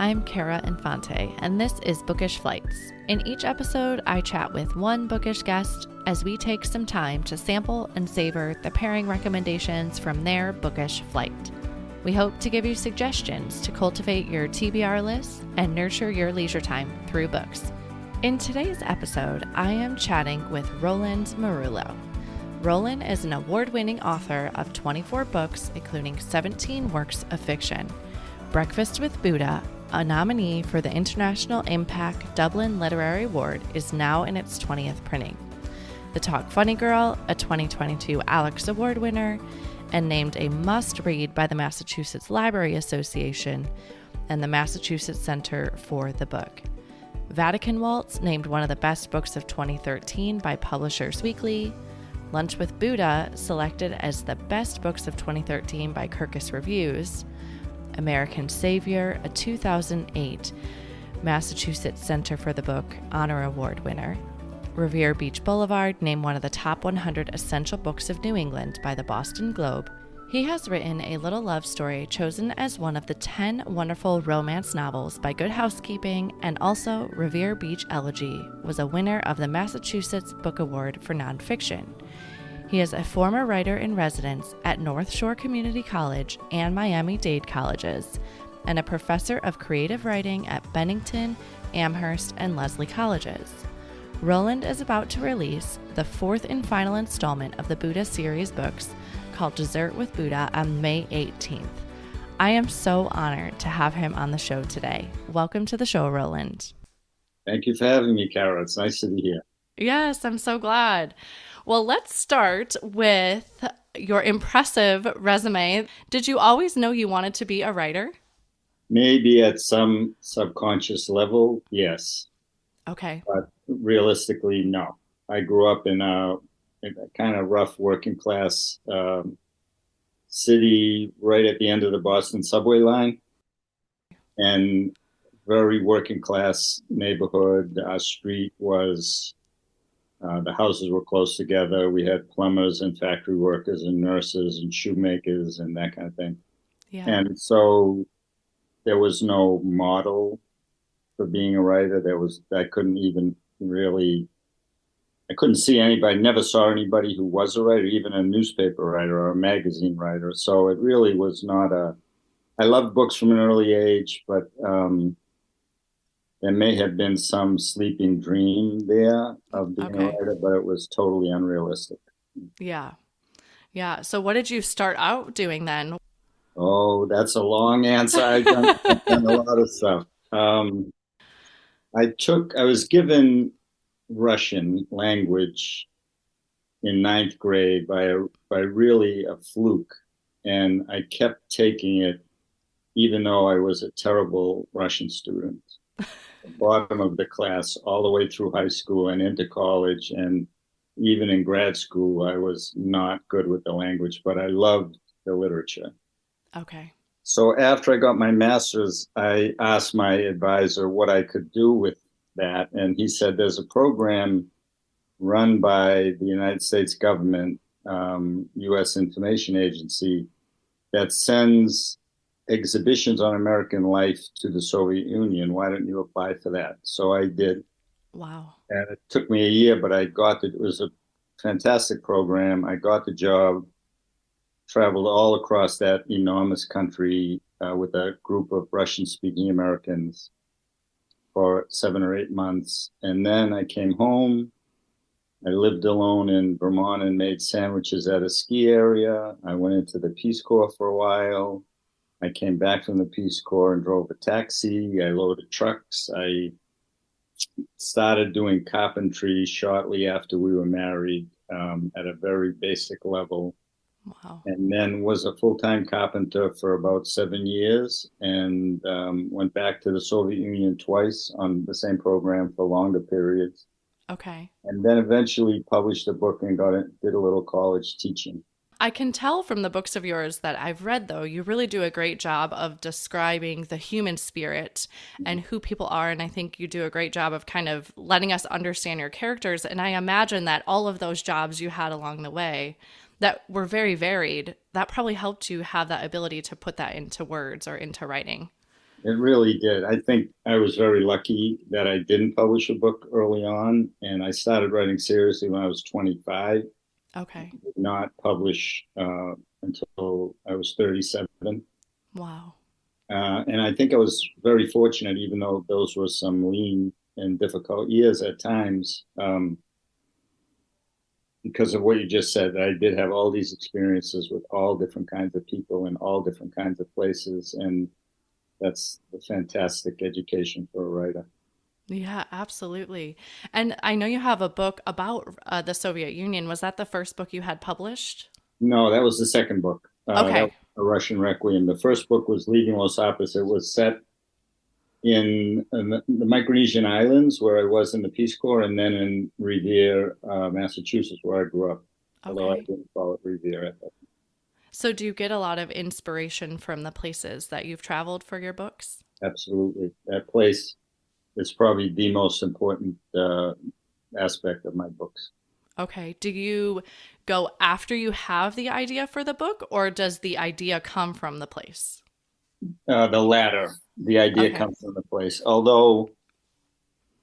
I'm Kara Infante, and this is Bookish Flights. In each episode, I chat with one bookish guest as we take some time to sample and savor the pairing recommendations from their bookish flight. We hope to give you suggestions to cultivate your TBR list and nurture your leisure time through books. In today's episode, I am chatting with Roland Merullo. Roland is an award-winning author of 24 books, including 17 works of fiction. Breakfast with Buddha, a nominee for the International IMPAC Dublin Literary Award, is now in its 20th printing. The Talk Funny Girl, a 2022 Alex Award winner, and named a must-read by the Massachusetts Library Association and the Massachusetts Center for the Book. Vatican Waltz, named one of the best books of 2013 by Publishers Weekly. Lunch with Buddha, selected as the best books of 2013 by Kirkus Reviews. American Savior, a 2008 Massachusetts Center for the Book Honor Award winner. Revere Beach Boulevard, named one of the top 100 essential books of New England by the Boston Globe. He has written a little love story chosen as one of the 10 wonderful romance novels by Good Housekeeping, and also Revere Beach Elegy was a winner of the Massachusetts Book Award for nonfiction. He is a former writer-in-residence at North Shore Community College and Miami-Dade Colleges, and a professor of creative writing at Bennington, Amherst, and Lesley Colleges. Roland is about to release the fourth and final installment of the Buddha series books called Dessert with Buddha on May 18th. I am so honored to have him on the show today. Welcome to the show, Roland. Thank you for having me, Kara. It's nice to be here. Yes, I'm so glad. Well, let's start with your impressive resume. Did you always know you wanted to be a writer? Maybe at some subconscious level, yes. Okay. But realistically, no. I grew up in a kind of rough working class city right at the end of the Boston subway line, and very working class neighborhood. Our street was... the houses were close together. We had plumbers and factory workers and nurses and shoemakers and that kind of thing. Yeah. And so there was no model for being a writer. I couldn't see anybody, never saw anybody who was a writer, even a newspaper writer or a magazine writer. So it really was not I loved books from an early age, but there may have been some sleeping dream there of being a writer, but it was totally unrealistic. Yeah. Yeah. So what did you start out doing then? Oh, that's a long answer. I've done a lot of stuff. I was given Russian language in ninth grade by really a fluke. And I kept taking it, even though I was a terrible Russian student. Bottom of the class all the way through high school and into college, and even in grad school I was not good with the language, but I loved the literature. Okay. So after I got my master's, I asked my advisor what I could do with that, and he said there's a program run by the United States government, U.S. Information Agency, that sends exhibitions on American life to the Soviet Union. Why don't you apply for that? So I did. Wow. And it took me a year, but it was a fantastic program. I got the job, traveled all across that enormous country with a group of Russian-speaking Americans for 7 or 8 months. And then I came home. I lived alone in Vermont and made sandwiches at a ski area. I went into the Peace Corps for a while. I came back from the Peace Corps and drove a taxi. I loaded trucks. I started doing carpentry shortly after we were married at a very basic level. Wow. And then was a full-time carpenter for about 7 years, and went back to the Soviet Union twice on the same program for longer periods. Okay. And then eventually published a book and did a little college teaching. I can tell from the books of yours that I've read, though, you really do a great job of describing the human spirit and who people are. And I think you do a great job of kind of letting us understand your characters. And I imagine that all of those jobs you had along the way that were very varied, that probably helped you have that ability to put that into words or into writing. It really did. I think I was very lucky that I didn't publish a book early on, and I started writing seriously when I was 25. Okay. Did not publish until I was 37. Wow. And I think I was very fortunate, even though those were some lean and difficult years at times, because of what you just said. I did have all these experiences with all different kinds of people in all different kinds of places, and that's a fantastic education for a writer. Yeah, absolutely. And I know you have a book about the Soviet Union. Was that the first book you had published? No, that was the second book. That was Okay. A Russian Requiem. The first book was Leaving Los Apis. It was set in the Micronesian Islands, where I was in the Peace Corps, and then in Revere, Massachusetts, where I grew up, although I Okay. didn't call it Revere at that. So do you get a lot of inspiration from the places that you've traveled for your books? Absolutely. That place is probably the most important aspect of my books. Okay. Do you go after you have the idea for the book, or does the idea come from the place? The latter, the idea Okay. comes from the place. Although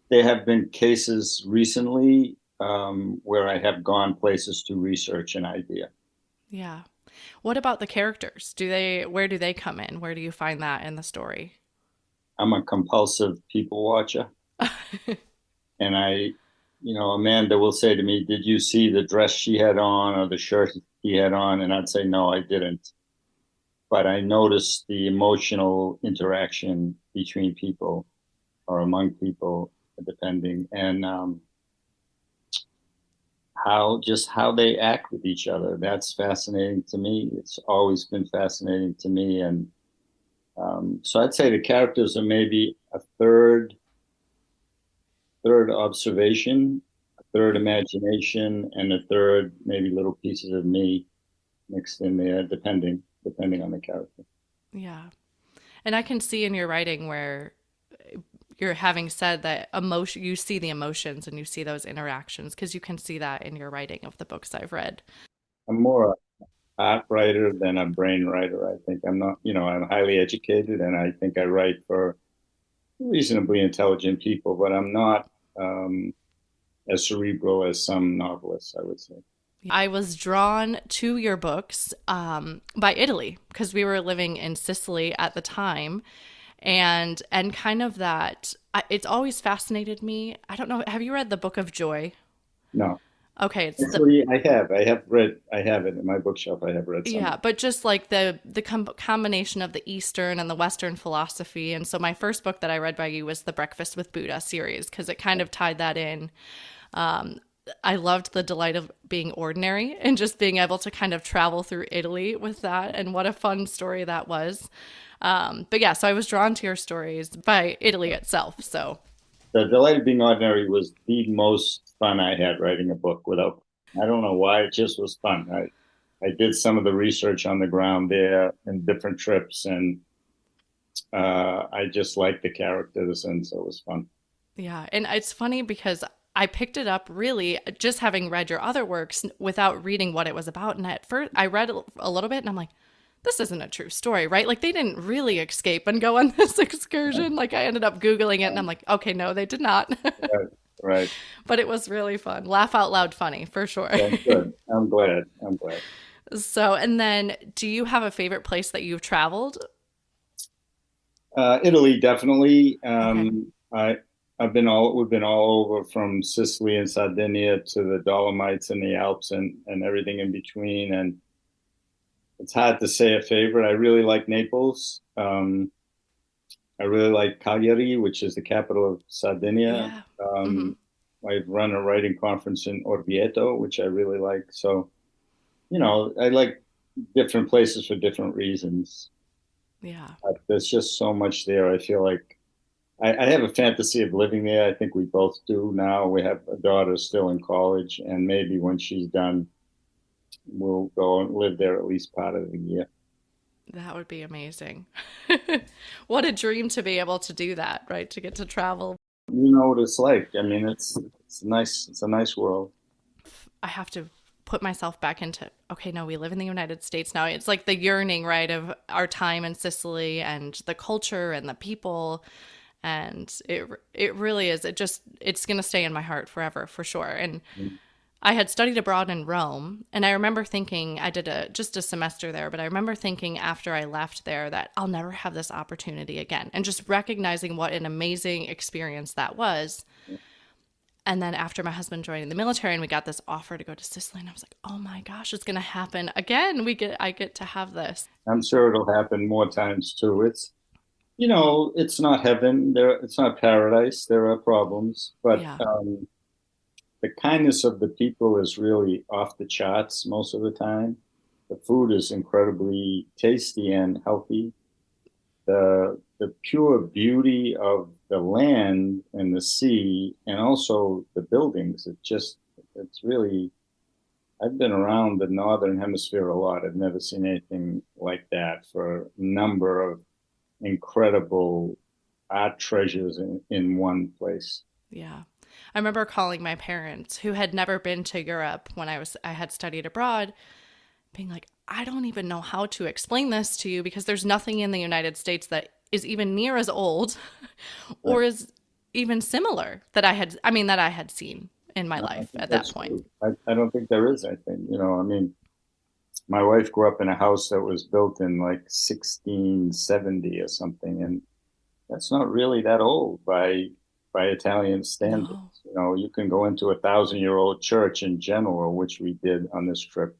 there have been cases recently where I have gone places to research an idea. Yeah. What about the characters? Where do they come in? Where do you find that in the story? I'm a compulsive people watcher, and Amanda will say to me, "Did you see the dress she had on or the shirt he had on?" And I'd say, "No, I didn't." But I noticed the emotional interaction between people or among people, depending, and how they act with each other. That's fascinating to me. It's always been fascinating to me, and so I'd say the characters are maybe a third observation, a third imagination, and a third maybe little pieces of me mixed in there, depending on the character. Yeah. And I can see in your writing where you're having said that emotion, you see the emotions and you see those interactions because you can see that in your writing of the books I've read. I'm more a art writer than a brain writer. I think I'm not, I'm highly educated, and I think I write for reasonably intelligent people, but I'm not as cerebral as some novelists, I would say. I was drawn to your books by Italy because we were living in Sicily at the time, and kind of that. It's always fascinated me. I don't know. Have you read the Book of Joy? No, Okay, it's the actually, I have it in my bookshelf. I have read some. yeah, but just like the combination of the Eastern and the Western philosophy. And so my first book that I read by you was the Breakfast with Buddha series because it kind of tied that in. Um, I loved the delight of being ordinary and just being able to kind of travel through Italy with that. And what a fun story that was. But yeah, so I was drawn to your stories by Italy itself. So The Delight of Being Ordinary was the most fun I had writing a book without. I don't know why, it just was fun. I did some of the research on the ground there and different trips, and I just liked the characters, and so it was fun. yeah, and it's funny because I picked it up really just having read your other works without reading what it was about. And at first, I read a little bit and I'm like, this isn't a true story, right? Like, they didn't really escape and go on this excursion. Like, I ended up Googling it and I'm like, okay, no, they did not. Right, right. But it was really fun. Laugh out loud funny for sure. Well, good. I'm glad. I'm glad. So, and then do you have a favorite place that you've traveled? Italy, definitely. Okay. We've been all over from Sicily and Sardinia to the Dolomites and the Alps and everything in between. And it's hard to say a favorite. I really like Naples. I really like Cagliari, which is the capital of Sardinia. Yeah. Hmm. Um, I've run a writing conference in Orvieto, which I really like. So, I like different places for different reasons. Yeah. There's just so much there. I feel like I have a fantasy of living there. I think we both do now. We have a daughter still in college, and maybe when she's done, we'll go and live there at least part of the year. That would be amazing. What a dream to be able to do that, right? To get to travel. You know what it's like. I mean, it's a nice world. I have to put myself back into, okay, no, we live in the United States now. It's like the yearning, right, of our time in Sicily and the culture and the people. And it really is. It's going to stay in my heart forever, for sure. And I had studied abroad in Rome, and I remember thinking, I did just a semester there, but I remember thinking after I left there that I'll never have this opportunity again, and just recognizing what an amazing experience that was. And then after my husband joined the military and we got this offer to go to Sicily, and I was like, oh my gosh, it's going to happen again. I get to have this. I'm sure it'll happen more times too. It's not heaven. It's not paradise. There are problems, but Yeah. the kindness of the people is really off the charts most of the time. The food is incredibly tasty and healthy. The pure beauty of the land and the sea, and also the buildings. It's really. I've been around the northern hemisphere a lot. I've never seen anything like that for a number of incredible art treasures in one place. Yeah. I remember calling my parents who had never been to Europe when I had studied abroad, being like, I don't even know how to explain this to you because there's nothing in the United States that is even near as old or Right. is even similar that I had seen in my No, I life think at that that's point. true. I don't think there is anything. My wife grew up in a house that was built in like 1670 or something, and that's not really that old by Italian standards. No. You can go into 1,000-year-old church in Genoa, which we did on this trip.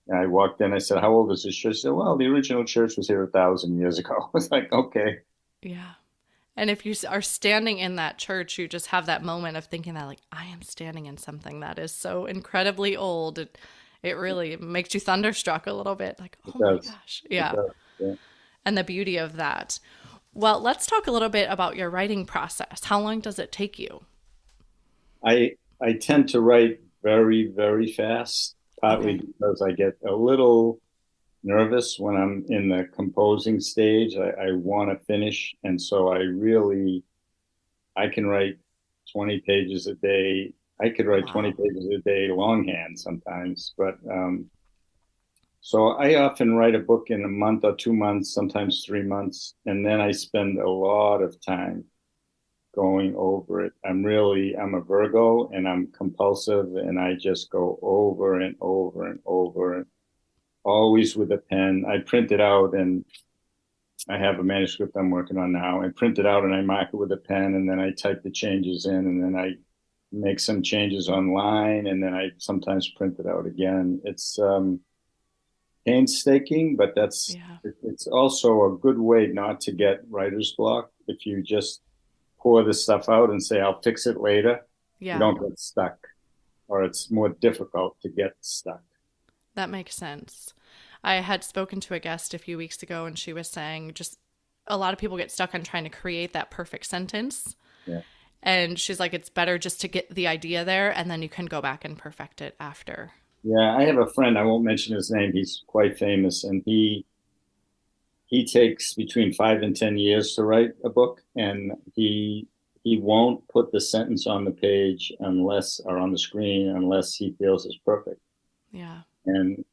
And I walked in, I said, "How old is this church?" She said, "Well, the original church was here 1,000 years ago." I was like, okay. Yeah. And if you are standing in that church, you just have that moment of thinking that, like, I am standing in something that is so incredibly old. It really makes you thunderstruck a little bit, like, It oh my does. gosh. It Yeah. does. Yeah. And the beauty of that. Well, let's talk a little bit about your writing process. How long does it take you? I tend to write very, very fast, partly Okay. because I get a little nervous when I'm in the composing stage. I want to finish, and so I can write 20 pages a day. I could write 20 Wow. pages a day longhand sometimes, but so I often write a book in a month or 2 months, sometimes 3 months, and then I spend a lot of time going over it. I'm a Virgo and I'm compulsive, and I just go over and over and over, always with a pen. I print it out, and I have a manuscript I'm working on now. I print it out and I mark it with a pen, and then I type the changes in, and then I make some changes online, and then I sometimes print it out again. It's painstaking, but Yeah. it's also a good way not to get writer's block. If you just pour this stuff out and say, I'll fix it later, you Yeah. don't get stuck, or it's more difficult to get stuck. That makes sense. I had spoken to a guest a few weeks ago, and she was saying just a lot of people get stuck on trying to create that perfect sentence. Yeah. And she's like, it's better just to get the idea there, and then you can go back and perfect it after. Yeah, I have a friend, I won't mention his name. He's quite famous, and he takes between 5 and 10 years to write a book, and he won't put the sentence on the page unless or on the screen unless he feels it's perfect. Yeah. And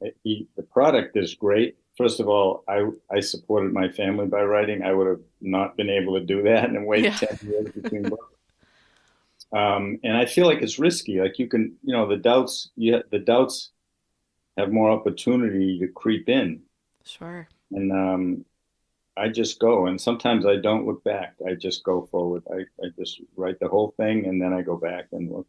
the product is great. First of all, I supported my family by writing. I would have not been able to do that and wait Yeah. 10 years between books. And I feel like it's risky. Like the doubts have more opportunity to creep in. Sure. And I just go, and sometimes I don't look back. I just go forward. I just write the whole thing, and then I go back and look.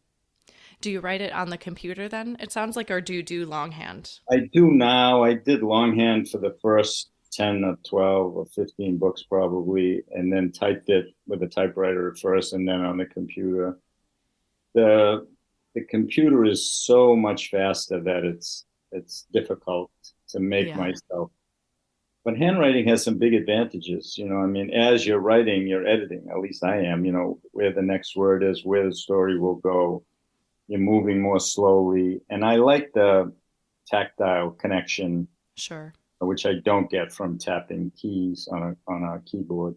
Do you write it on the computer then? It sounds like, or do you do longhand? I do now. I did longhand for the first 10 or 12 or 15 books probably, and then typed it with a typewriter at first and then on the computer. The the computer is so much faster that it's difficult to make Yeah. myself. But handwriting has some big advantages. I mean, as you're writing, you're editing. At least I am. Where the next word is, where the story will go. You're moving more slowly, and I like the tactile connection, Sure. which I don't get from tapping keys on a keyboard.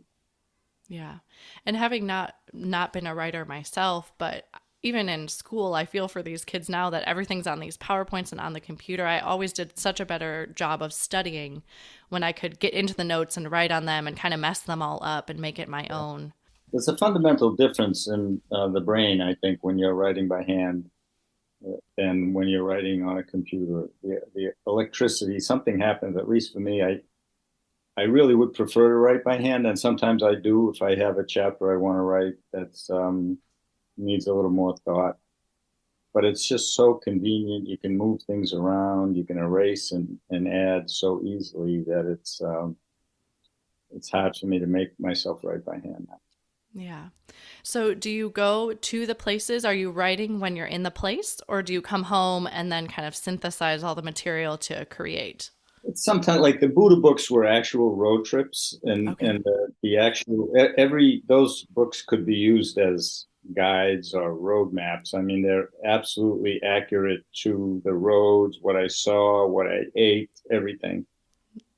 Yeah. And having not been a writer myself, but even in school, I feel for these kids now that everything's on these PowerPoints and on the computer. I always did such a better job of studying when I could get into the notes and write on them and kind of mess them all up and make it my own. There's a fundamental difference in the brain, I think, when you're writing by hand than when you're writing on a computer. The electricity, something happens, at least for me. I really would prefer to write by hand, and sometimes I do if I have a chapter I want to write that's needs a little more thought. But it's just so convenient. You can move things around, you can erase and add so easily that it's hard for me to make myself write by hand now. Yeah. So do you go to the places? Are you writing when you're in the place, or do you come home and then kind of synthesize all the material to create? It's sometimes like the Buddha books were actual road trips, and Okay. the actual every those books could be used as guides or road maps. I mean, they're absolutely accurate to the roads, what I saw, what I ate, everything.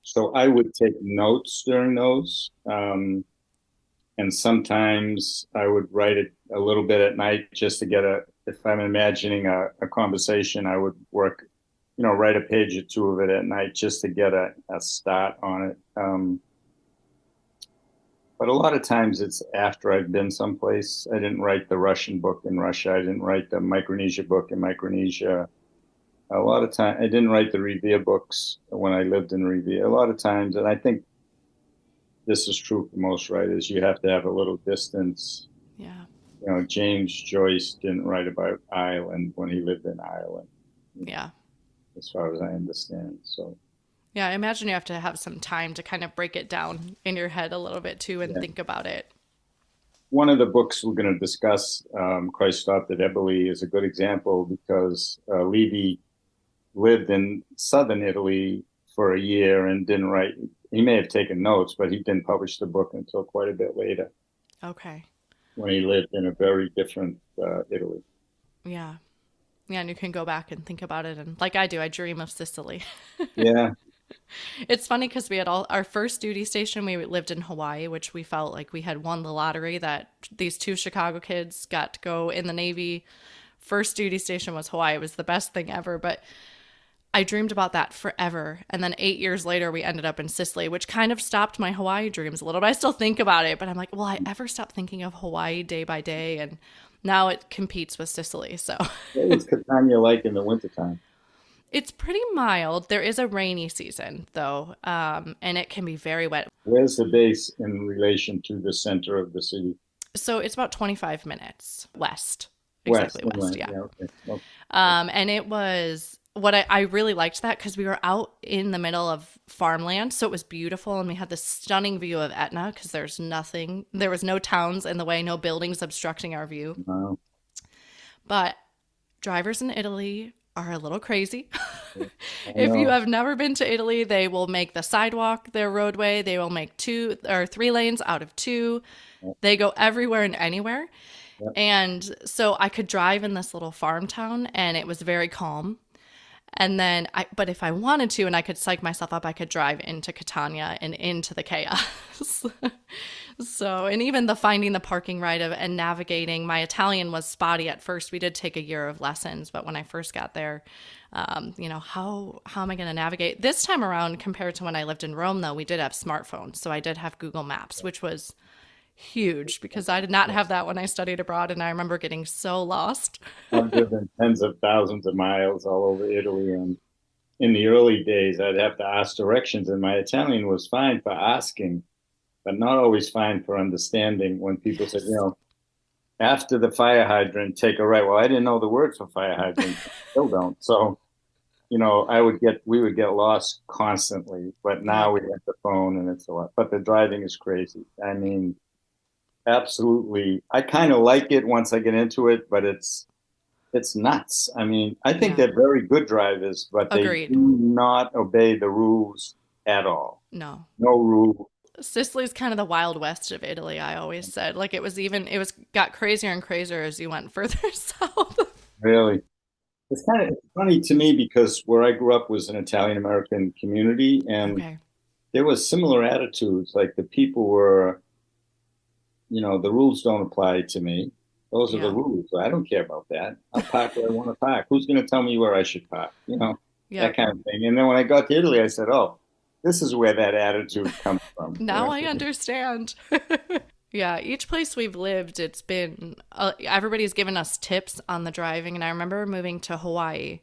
So I would take notes during those. And sometimes I would write it a little bit at night just to get if I'm imagining a conversation, I would work, write a page or two of it at night just to get a start on it. But a lot of times it's after I've been someplace. I didn't write the Russian book in Russia. I didn't write the Micronesia book in Micronesia. A lot of time, I didn't write the Revere books when I lived in Revere. A lot of times, and I think this is true for most writers, you have to have a little distance. Yeah. James Joyce didn't write about Ireland when he lived in Ireland. Yeah. As far as I understand. So. Yeah, I imagine you have to have some time to kind of break it down in your head a little bit too and think about it. One of the books we're going to discuss, Christ Stopped at Eboli, is a good example because Levy lived in southern Italy for a year and didn't write. He may have taken notes, but he didn't publish the book until quite a bit later. Okay. When he lived in a very different Italy. Yeah. Yeah, and you can go back and think about it. And like I do, I dream of Sicily. Yeah. It's funny because we had our first duty station, we lived in Hawaii, which we felt like we had won the lottery that these two Chicago kids got to go in the Navy. First duty station was Hawaii. It was the best thing ever. But I dreamed about that forever. And then 8 years later, we ended up in Sicily, which kind of stopped my Hawaii dreams a little bit. I still think about it, but I'm like, will I ever stop thinking of Hawaii day by day? And now it competes with Sicily. So What was Catania like in the wintertime? it's pretty mild. There is a rainy season, though, and it can be very wet. Where's the base in relation to the center of the city? So it's about 25 minutes west. West. Exactly west, yeah. Okay. Well, And it was what I really liked that because we were out in the middle of farmland. So it was beautiful. And we had this stunning view of Etna because there was no towns in the way, no buildings obstructing our view. wow. But drivers in Italy are a little crazy. If you have never been to Italy, they will make the sidewalk their roadway. They will make 2 or 3 lanes out of 2. They go everywhere and anywhere. Yep. And so I could drive in this little farm town and it was very calm. And then but if I wanted to and I could psych myself up, I could drive into Catania and into the chaos. So, and even the finding the parking right and navigating, my Italian was spotty at first. We did take a year of lessons, but when I first got there, how am I going to navigate? This time around, compared to when I lived in Rome, though, we did have smartphones. So I did have Google Maps, which was huge because I did not have that when I studied abroad. And I remember getting so lost. I've driven tens of thousands of miles all over Italy. And in the early days, I'd have to ask directions. And my Italian was fine for asking, but not always fine for understanding when people said, after the fire hydrant, take a right. Well, I didn't know the word for fire hydrant. Still don't. So, we would get lost constantly. But now we have the phone and it's a lot. But the driving is crazy. I mean, absolutely. I kind of like it once I get into it, but it's nuts. I mean, I think they're very good drivers, but they do not obey the rules at all. No rule. Sicily's kind of the Wild West of Italy, I always said. Like it got crazier and crazier as you went further south. Really? It's kind of funny to me because where I grew up was an Italian American community and there was similar attitudes. Like the people were, the rules don't apply to me. Those are the Yeah. rules. I don't care about that. I'll park where I want to park. Who's going to tell me where I should park? That Yep. kind of thing. And then when I got to Italy, I said, oh, this is where that attitude comes from. Now I understand. Yeah, each place we've lived, it's been everybody's given us tips on the driving. And I remember moving to Hawaii.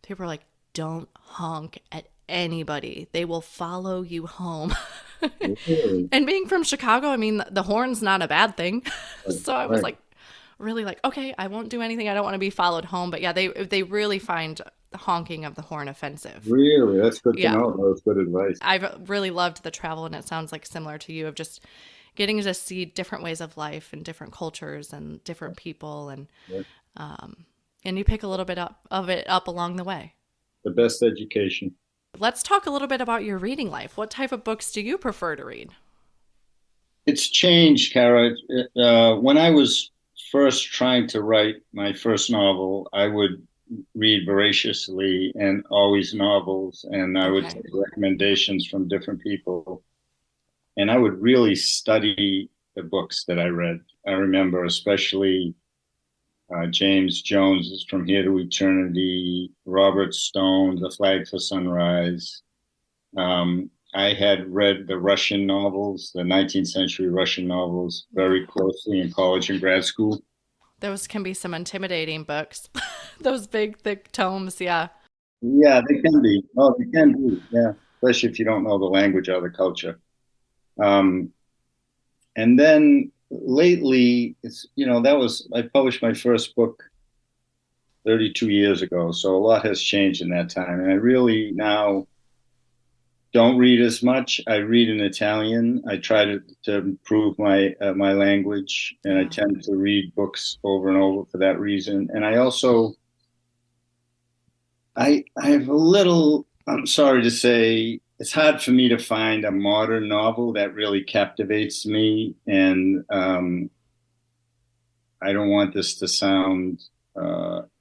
People were like, don't honk at anybody, they will follow you home. Really? And being from Chicago, I mean, the horn's not a bad thing. Right. So I was Right. like, really like, okay, I won't do anything. I don't want to be followed home. But yeah, they really find the honking of the horn offensive. Really? That's good to Yeah. know. That was good advice. I've really loved the travel, and it sounds like similar to you of just getting to see different ways of life and different cultures and different people, Yeah. and you pick a little bit of it up along the way. The best education. Let's talk a little bit about your reading life. What type of books do you prefer to read? It's changed, Kara. When I was first trying to write my first novel, I would read voraciously and always novels, and I would Okay. take recommendations from different people, and I would really study the books that I read. I remember especially James Jones's From Here to Eternity, Robert Stone's A Flag for Sunrise. I had read the Russian novels, the 19th century Russian novels, very closely in college and grad school. Those can be some intimidating books. Those big, thick tomes. Yeah. Yeah, they can be. Oh, they can be. Yeah, especially if you don't know the language or the culture. Um, and then lately, I published my first book 32 years ago, so a lot has changed in that time, and I really now don't read as much. I read in Italian. I try to improve my language, and I Yeah. tend to read books over and over for that reason. And I also I have a little. I'm sorry to say, it's hard for me to find a modern novel that really captivates me, and I don't want this to sound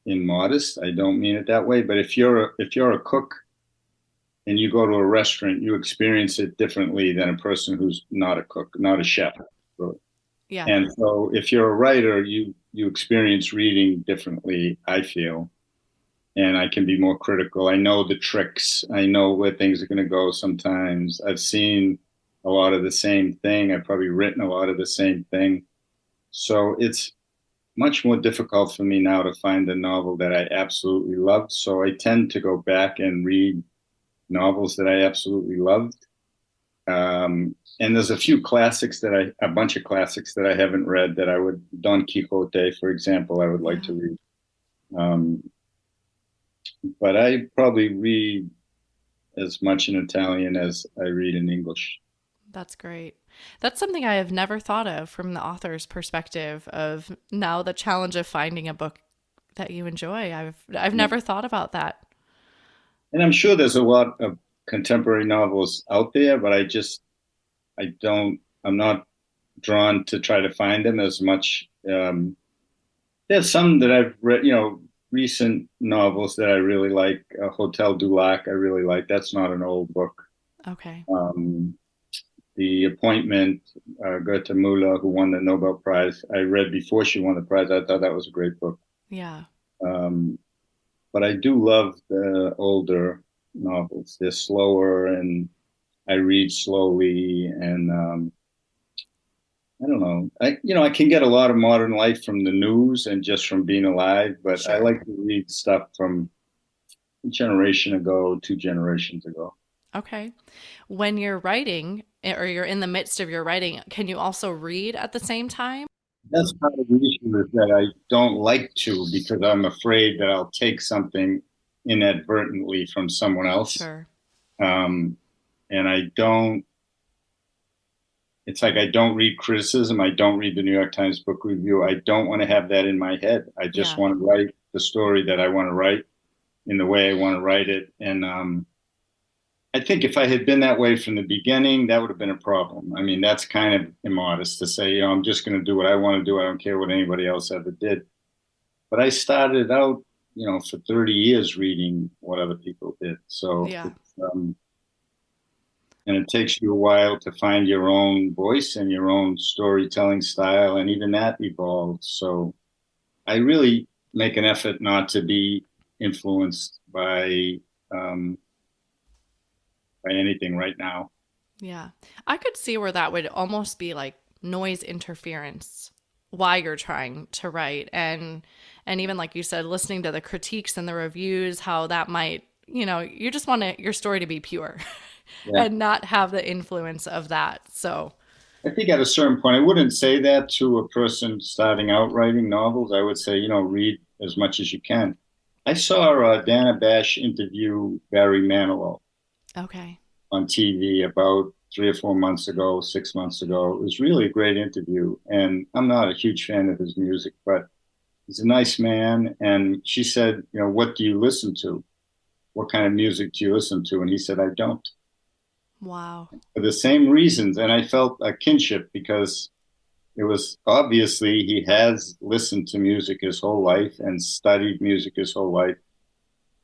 immodest. I don't mean it that way. But if you're a cook and you go to a restaurant, you experience it differently than a person who's not a cook, not a chef, really. Yeah. And so if you're a writer, you experience reading differently, I feel. And I can be more critical. I know the tricks. I know where things are going to go sometimes. I've seen a lot of the same thing. I've probably written a lot of the same thing. So it's much more difficult for me now to find a novel that I absolutely loved. So I tend to go back and read novels that I absolutely loved. And there's a bunch of classics that I haven't read that Don Quixote, for example, I would like Yeah. to read. Um, but I probably read as much in Italian as I read in English. That's great. That's something I have never thought of from the author's perspective of now the challenge of finding a book that you enjoy. I've never thought about that. And I'm sure there's a lot of contemporary novels out there, but I'm not drawn to try to find them as much. There's some that I've read, recent novels that I really like. Hotel du Lac, I really like. That's not an old book. Okay. The Appointment, Goethe Müller, who won the Nobel Prize, I read before she won the prize. I thought that was a great book. Yeah. Um, but I do love the older novels. They're slower, and I read slowly, and I don't know. I can get a lot of modern life from the news and just from being alive, but I Sure. like to read stuff from a generation ago, 2 generations ago. Okay. When you're writing or you're in the midst of your writing, can you also read at the same time? That's part of the issue is that I don't like to because I'm afraid that I'll take something inadvertently from someone else. Sure. Um, and it's like I don't read criticism. I don't read the New York Times Book Review. I don't want to have that in my head. I just Yeah. want to write the story that I want to write in the way I want to write it. And I think if I had been that way from the beginning, that would have been a problem. I mean, that's kind of immodest to say, I'm just going to do what I want to do. I don't care what anybody else ever did. But I started out, for 30 years reading what other people did. So Yeah. and it takes you a while to find your own voice and your own storytelling style, and even that evolved. So I really make an effort not to be influenced um, by anything right now. Yeah. I could see where that would almost be like noise interference while you're trying to write, and even like you said, listening to the critiques and the reviews, how that might, you just want your story to be pure Yeah. and not have the influence of that. So, I think at a certain point, I wouldn't say that to a person starting out writing novels. I would say, read as much as you can. I saw Dana Bash interview Barry Manilow okay. on TV about 3 or 4 months ago, 6 months ago. It was really a great interview. And I'm not a huge fan of his music, but he's a nice man. And she said, what do you listen to? What kind of music do you listen to? And he said, I don't. Wow. For the same reasons. And I felt a kinship because it was obviously he has listened to music his whole life and studied music his whole life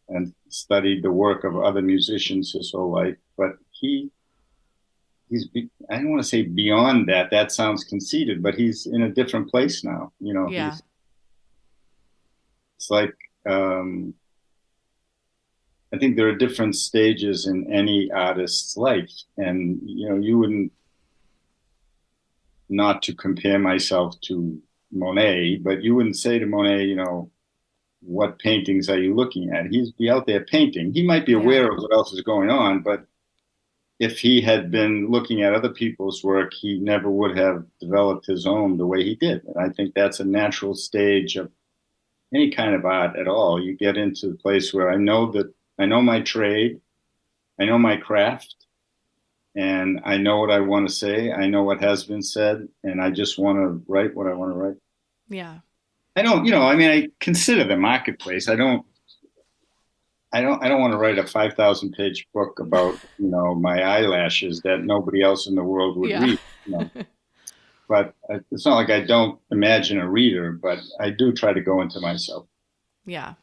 and studied the work of other musicians his whole life. But he's I don't want to say beyond that. That sounds conceited, but he's in a different place now. Yeah. It's like I think there are different stages in any artist's life, and you wouldn't, not to compare myself to Monet, but you wouldn't say to Monet, what paintings are you looking at? He'd be out there painting. He might be Yeah. aware of what else is going on, but if he had been looking at other people's work, he never would have developed his own the way he did. And I think that's a natural stage of any kind of art at all. You get into the place where I know my trade, I know my craft, and I know what I want to say. I know what has been said, and I just want to write what I want to write. Yeah. I don't, I mean, I consider the marketplace. I don't want to write a 5,000 page book about, my eyelashes that nobody else in the world would Yeah. read. But it's not like I don't imagine a reader, but I do try to go into myself. Yeah.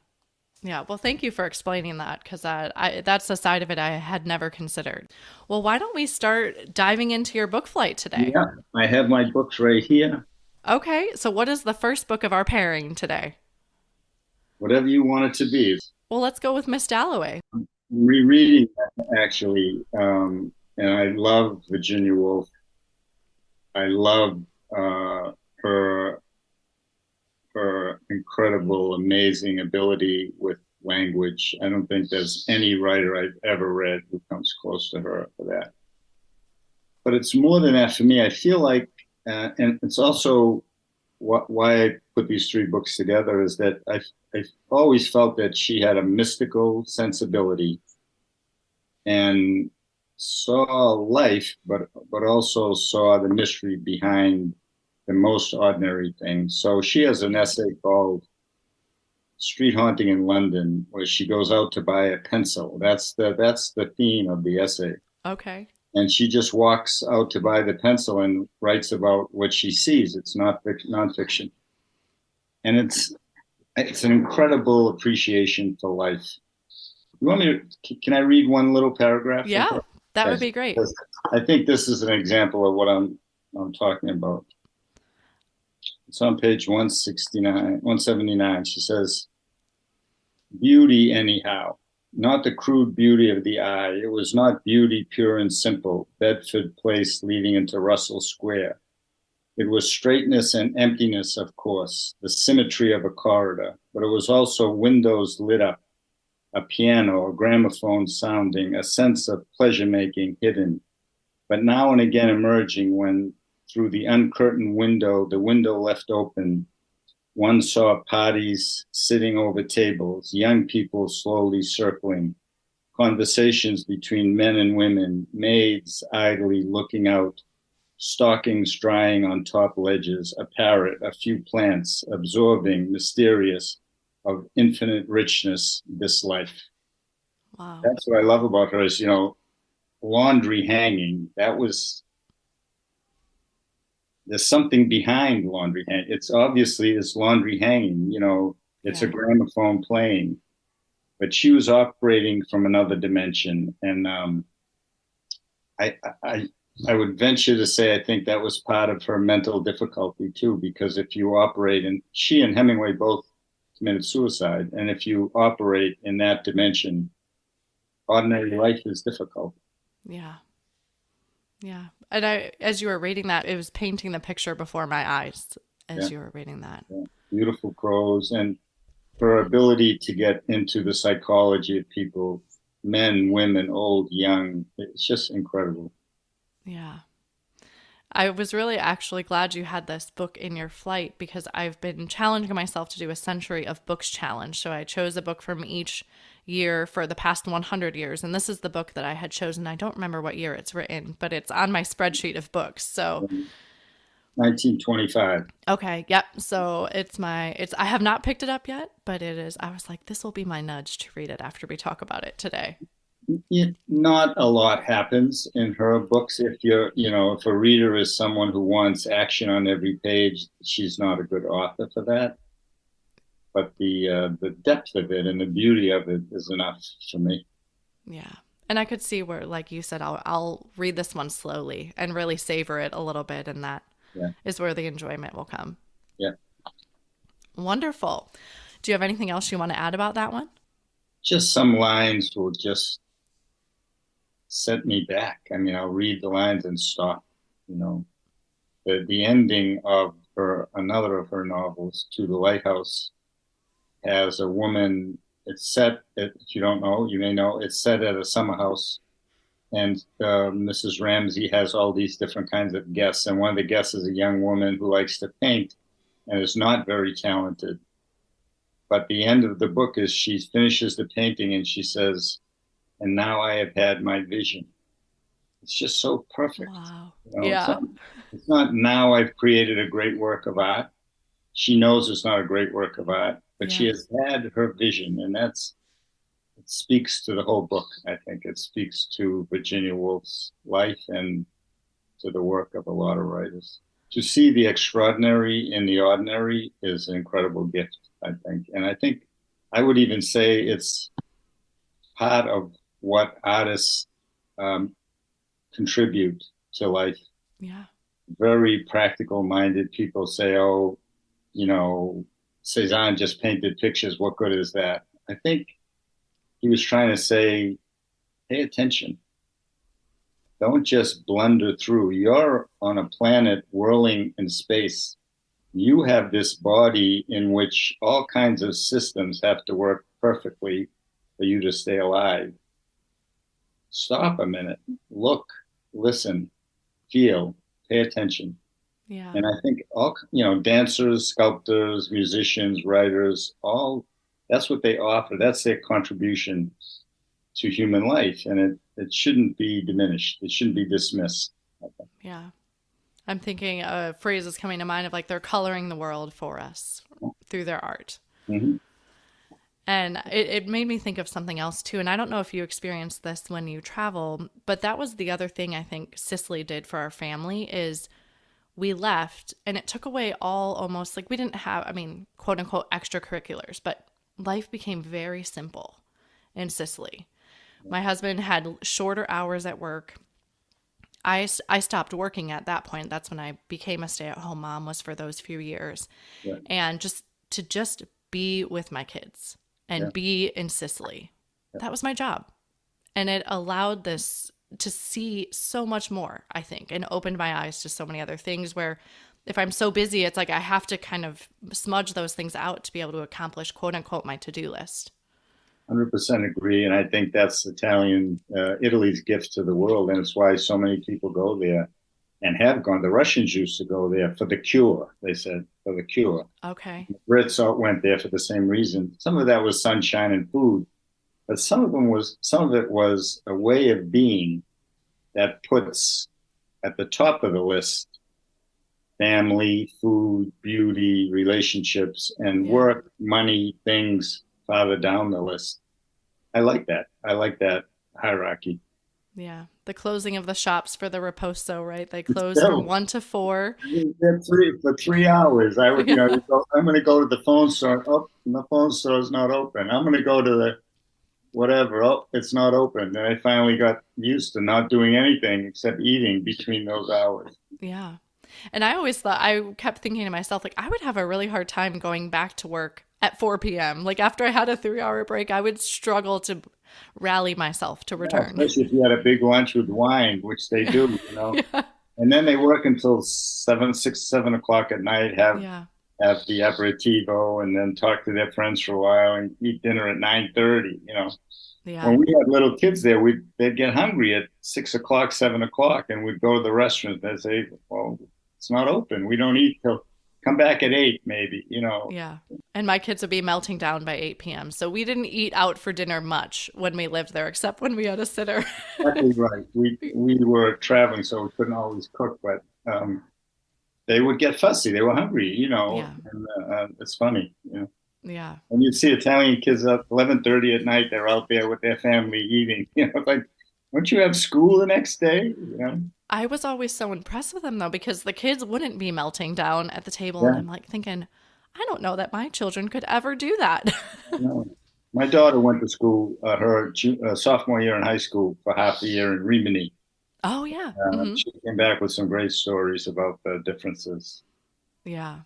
Yeah. Well, thank you for explaining that, because that's a side of it I had never considered. Well, why don't we start diving into your book flight today? Yeah, I have my books right here. Okay. So, what is the first book of our pairing today? Whatever you want it to be. Well, let's go with Miss Dalloway. Rereading that, actually, and I love Virginia Woolf. I love her incredible, amazing ability with language. I don't think there's any writer I've ever read who comes close to her for that. But it's more than that for me. I feel like, and it's also why I put these three books together, is that I've always felt that she had a mystical sensibility and saw life, but also saw the mystery behind the most ordinary things. So she has an essay called Street Haunting in London, where she goes out to buy a pencil. That's the theme of the essay. Okay. And she just walks out to buy the pencil and writes about what she sees. It's not nonfiction, and it's an incredible appreciation for life. You want me to? Can I read one little paragraph? Yeah, that would be great. I think this is an example of what I'm talking about. It's on page 169, 179. She says, "Beauty, anyhow, not the crude beauty of the eye. It was not beauty pure and simple, Bedford Place leading into Russell Square. It was straightness and emptiness, of course, the symmetry of a corridor, but it was also windows lit up, a piano, a gramophone sounding, a sense of pleasure making hidden, but now and again emerging when, through the uncurtained window, the window left open, one saw parties sitting over tables, young people slowly circling, conversations between men and women, maids idly looking out, stockings drying on top ledges, a parrot, a few plants, absorbing, mysterious, of infinite richness, this life." Wow. That's what I love about her is, laundry hanging. There's something behind laundry hanging. It's obviously this laundry hanging, it's a Yeah. gramophone playing, but she was operating from another dimension. And I I would venture to say I think that was part of her mental difficulty too, because if you operate, and she and Hemingway both committed suicide, and if you operate in that dimension, ordinary life is difficult. Yeah. Yeah. And as you were reading that, it was painting the picture before my eyes Yeah, as you were reading that. yeah. Beautiful prose, and her ability to get into the psychology of people, men, women, old, young, it's just incredible. Yeah. I was really actually glad you had this book in your flight because I've been challenging myself to do a century of books challenge. So I chose a book from each year for the past 100 years. And this is the book that I had chosen. I don't remember what year it's written, but it's on my spreadsheet of books. So, 1925. okay. Yep. So I have not picked it up yet, but it is, I was like, this will be my nudge to read it after we talk about it today. Not a lot happens in her books. If a reader is someone who wants action on every page, she's not a good author for that. But the depth of it and the beauty of it is enough for me. Yeah. And I could see where, like you said, I'll read this one slowly and really savor it a little bit, and that Yeah, is where the enjoyment will come. yeah. Wonderful. Do you have anything else you want to add about that one? Just some lines will just set me back. I mean, I'll read the lines and stop. You know, the ending of another of her novels, To the Lighthouse, has a woman. It's set, if you don't know, you may know, it's set at a summer house. And Mrs. Ramsey has all these different kinds of guests. And one of the guests is a young woman who likes to paint and is not very talented. But the end of the book is she finishes the painting and she says, "And now I have had my vision." It's just so perfect. Wow. You know, Yeah. it's not now I've created a great work of art. She knows it's not a great work of art, but she Yeah. has had her vision, and it speaks to the whole book. I think it speaks to Virginia Woolf's life and to the work of a lot of writers. To see the extraordinary in the ordinary is an incredible gift, I think. And I think I would even say it's part of what artists um, contribute to life. Yeah. Very practical minded people say, oh, Cezanne just painted pictures. What good is that? I think he was trying to say, pay attention. Don't just blunder through. You're on a planet whirling in space. You have this body in which all kinds of systems have to work perfectly for you to stay alive. Stop a minute, look, listen, feel, pay attention. Yeah. And I think all, dancers, sculptors, musicians, writers, all that's what they offer. That's their contribution to human life. And it shouldn't be diminished. It shouldn't be dismissed. Yeah. I'm thinking a phrase is coming to mind of like they're coloring the world for us through their art. Mm-hmm. And it made me think of something else too. And I don't know if you experienced this when you travel, but that was the other thing I think Cicely did for our family is we left and it took away all almost like we didn't have, I mean, quote unquote extracurriculars, but life became very simple in Sicily. My husband had shorter hours at work. I stopped working at that point. That's when I became a stay-at-home mom was for those few years. Yeah. And just be with my kids and Yeah. be in Sicily. Yeah. That was my job. And it allowed this to see so much more, I think, and opened my eyes to so many other things where if I'm so busy, it's like I have to kind of smudge those things out to be able to accomplish, quote unquote, my to-do list. 100% agree. And I think that's Italy's gift to the world. And it's why so many people go there and have gone. The Russians used to go there for the cure, they said, for the cure. Okay. The Brits all went there for the same reason. Some of that was sunshine and food, but some of it was a way of being that puts at the top of the list family, food, beauty, relationships, and work, money, things farther down the list. I like that. I like that hierarchy. Yeah. The closing of the shops for the Reposo, right? They close from 1 to 4. For 3 hours. I would, Yeah. I'm going to go to the phone store. Oh, the phone store is not open. I'm going to go to whatever. Oh, it's not open. And I finally got used to not doing anything except eating between those hours. Yeah. And I always thought, I kept thinking to myself, like, I would have a really hard time going back to work at 4 p.m. Like, after I had a 3 hour break, I would struggle to rally myself to Yeah, return. especially if you had a big lunch with wine, which they do, Yeah. And then they work until 7 o'clock at night, Yeah. have the aperitivo, and then talk to their friends for a while and eat dinner at 9:30. Yeah. When we had little kids there, they'd get hungry at 6 o'clock, 7 o'clock, and we'd go to the restaurant. They'd say, "Well, it's not open. We don't eat till come back at 8, maybe." Yeah. And my kids would be melting down by 8 p.m. So we didn't eat out for dinner much when we lived there, except when we had a sitter. Exactly right. We were traveling, so we couldn't always cook, but they would get fussy. They were hungry. Yeah. And it's funny. Yeah. And you'd see Italian kids at 11:30 at night. They're out there with their family eating. Like, don't you have school the next day? I was always so impressed with them, though, because the kids wouldn't be melting down at the table. And Yeah. I'm like thinking, I don't know that my children could ever do that. No. My daughter went to school her sophomore year in high school for half a year in Rimini. Oh, yeah. Hmm. She came back with some great stories about the differences. Yeah.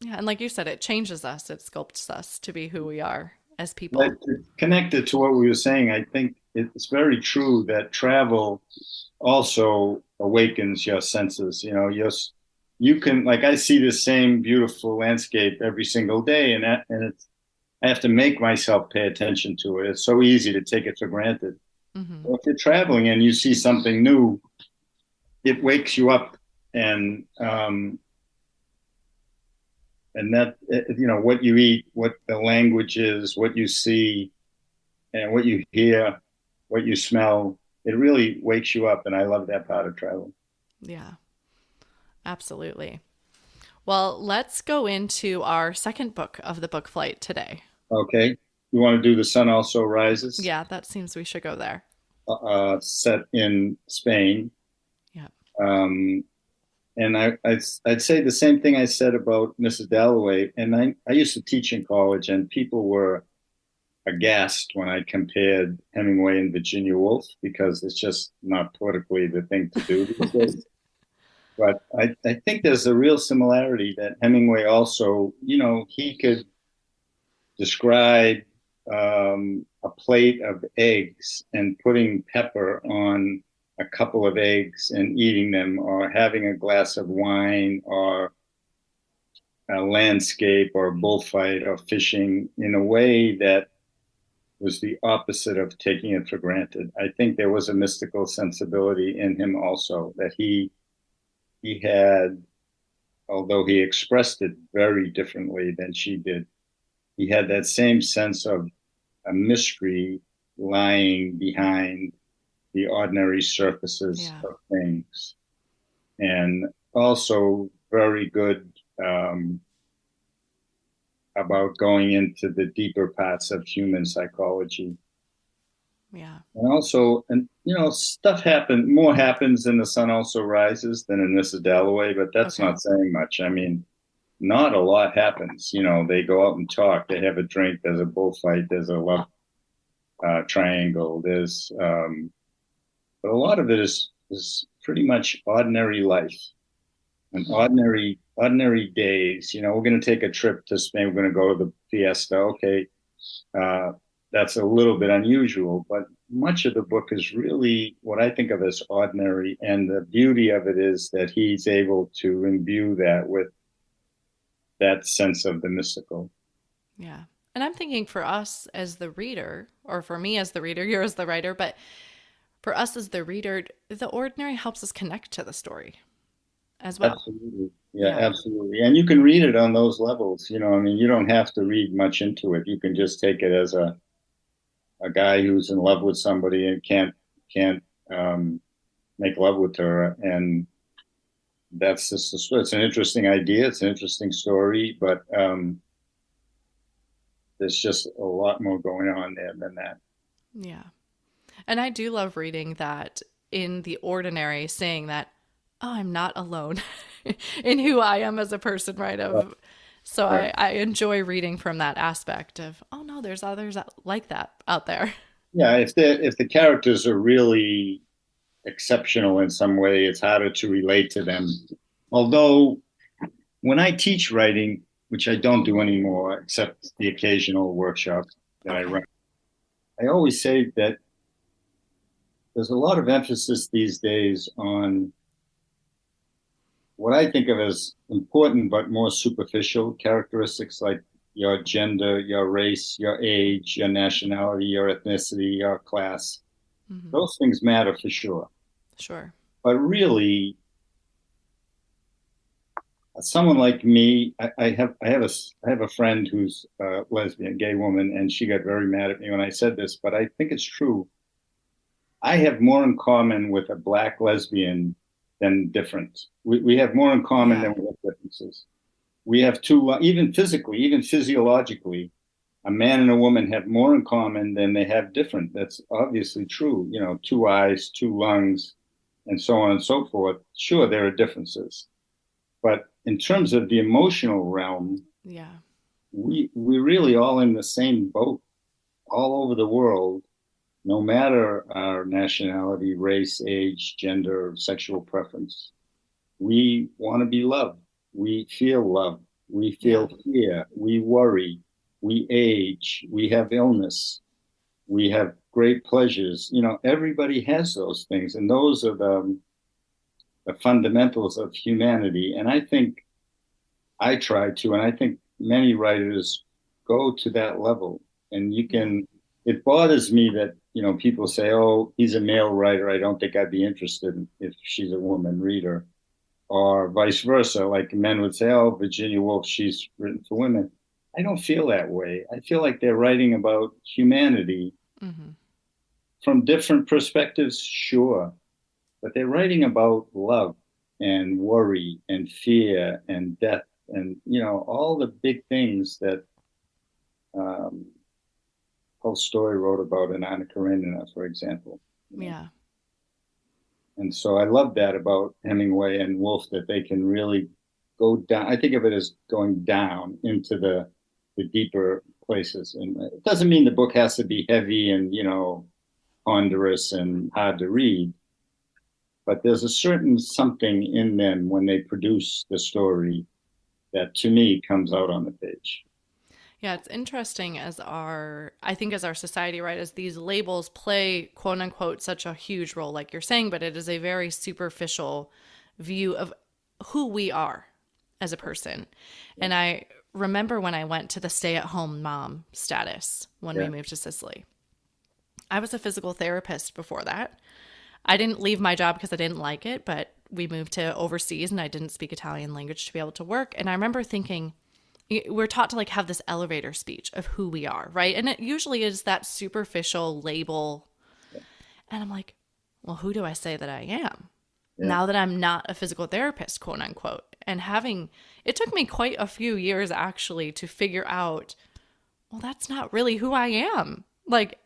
Yeah. And like you said, it changes us, it sculpts us to be who we are as But people. connected to what we were saying, I think it's very true that travel also awakens your senses. You can, like, I see the same beautiful landscape every single day, I have to make myself pay attention to it. It's so easy to take it for granted. Hmm. Well, if you're traveling and you see something new, it wakes you up, and that what you eat, what the language is, what you see, and what you hear, what you smell. It really wakes you up, and I love that part of travel. Yeah, absolutely. Well, let's go into our second book of the book flight today. Okay, you want to do The Sun Also Rises, Yeah, that seems we should go there. set in Spain. Yeah. Um, and I'd say the same thing I said about Mrs. Dalloway. And I used to teach in college, and people were aghast when I compared Hemingway and Virginia Woolf, because it's just not politically the thing to do these days. But I think there's a real similarity that Hemingway also, he could describe a plate of eggs and putting pepper on a couple of eggs and eating them, or having a glass of wine, or a landscape, or a bullfight, or fishing, in a way that was the opposite of taking it for granted. I think there was a mystical sensibility in him also that he had, although he expressed it very differently than she did. He had that same sense of a mystery lying behind the ordinary surfaces Yeah. of things, and also very good about going into the deeper parts of human psychology. Yeah. Stuff more happens in The Sun Also Rises than in Mrs. Dalloway, but that's Okay. not saying much. I mean, not a lot happens. They go out and talk, they have a drink, there's a bullfight, there's a love triangle, but a lot of it is pretty much ordinary life and ordinary days. We're going to take a trip to Spain. We're going to go to the fiesta. Okay, uh, that's a little bit unusual, but much of the book is really what I think of as ordinary. And the beauty of it is that he's able to imbue that with that sense of the mystical. Yeah. And I'm thinking for us as the reader, or for me as the reader, you're as the writer, but for us as the reader, the ordinary helps us connect to the story as well. Absolutely. Yeah, Yeah. absolutely. And you can read it on those levels. I mean, you don't have to read much into it. You can just take it as a guy who's in love with somebody and can't make love with her, and that's just it's an interesting idea. It's an interesting story, but there's just a lot more going on there than that. Yeah. And I do love reading that in the ordinary, saying that, oh, I'm not alone in who I am as a person, right? So Right. I enjoy reading from that aspect of, oh no, there's others like that out there. Yeah, if the characters are really exceptional in some way, it's harder to relate to them. Although when I teach writing, which I don't do anymore, except the occasional workshop that I Okay. run, I always say that there's a lot of emphasis these days on what I think of as important but more superficial characteristics like your gender, your race, your age, your nationality, your ethnicity, your class. Hmm. Those things matter for sure. Sure. But really, someone like me, I have a friend who's a lesbian, gay woman, and she got very mad at me when I said this, but I think it's true. I have more in common with a black lesbian than different. We have more in common Yeah. than we have differences. We have two, even physically, even physiologically, a man and a woman have more in common than they have different. That's obviously true. You know, two eyes, two lungs, and so on and so forth. Sure, there are differences. But in terms of the emotional realm, Yeah. we're really all in the same boat all over the world, no matter our nationality, race, age, gender, sexual preference. We want to be loved. We feel love. We Yeah. feel fear. We worry. We age. We have illness. We have great pleasures. You know, everybody has those things, and those are the fundamentals of humanity. And I think I try to, and I think many writers go to that level. And you Yeah. can, it bothers me that, people say, oh, he's a male writer. I don't think I'd be interested if she's a woman reader, or vice versa. Like men would say, oh, Virginia Woolf, she's written for women. I don't feel that way. I feel like they're writing about humanity Hmm. from different perspectives, sure, but they're writing about love and worry and fear and death and all the big things that um, Tolstoy wrote about in Anna Karenina, for example. Yeah. And so I love that about Hemingway and Woolf, that they can really go down. I think of it as going down into the deeper places. And it doesn't mean the book has to be heavy and ponderous and hard to read, but there's a certain something in them when they produce the story that to me comes out on the page. Yeah, it's interesting I think as our society, right, as these labels play quote unquote such a huge role, like you're saying, but it is a very superficial view of who we are as a person. And I remember when I went to the stay at home mom status when we Yeah, moved to Sicily. I was a physical therapist before that. I didn't leave my job because I didn't like it, but we moved to overseas and I didn't speak Italian language to be able to work. And I remember thinking, we're taught to like have this elevator speech of who we are, right? And it usually is that superficial label. And I'm like, well, who do I say that I am yeah, now that I'm not a physical therapist, quote unquote? And it took me quite a few years actually to figure out, well, that's not really who I am. Like,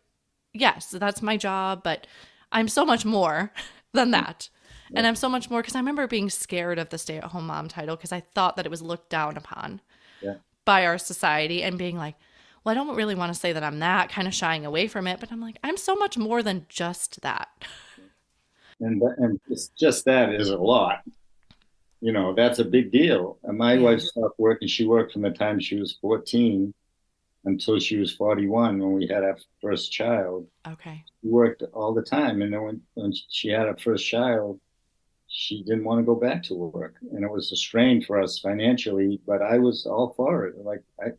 yes, that's my job, but I'm so much more than that. yeah, And I'm so much more because I remember being scared of the stay at home mom title because I thought that it was looked down upon yeah. by our society and being like, well, I don't really want to say that I'm that, kind of shying away from it. But I'm like, I'm so much more than just that. And it's just that is a lot. That's a big deal. And my Yeah. wife stopped working. She worked from the time she was 14 until she was 41 when we had our first child. Okay. She worked all the time. And then when she had her first child, she didn't want to go back to work. And it was a strain for us financially, but I was all for it. Like, I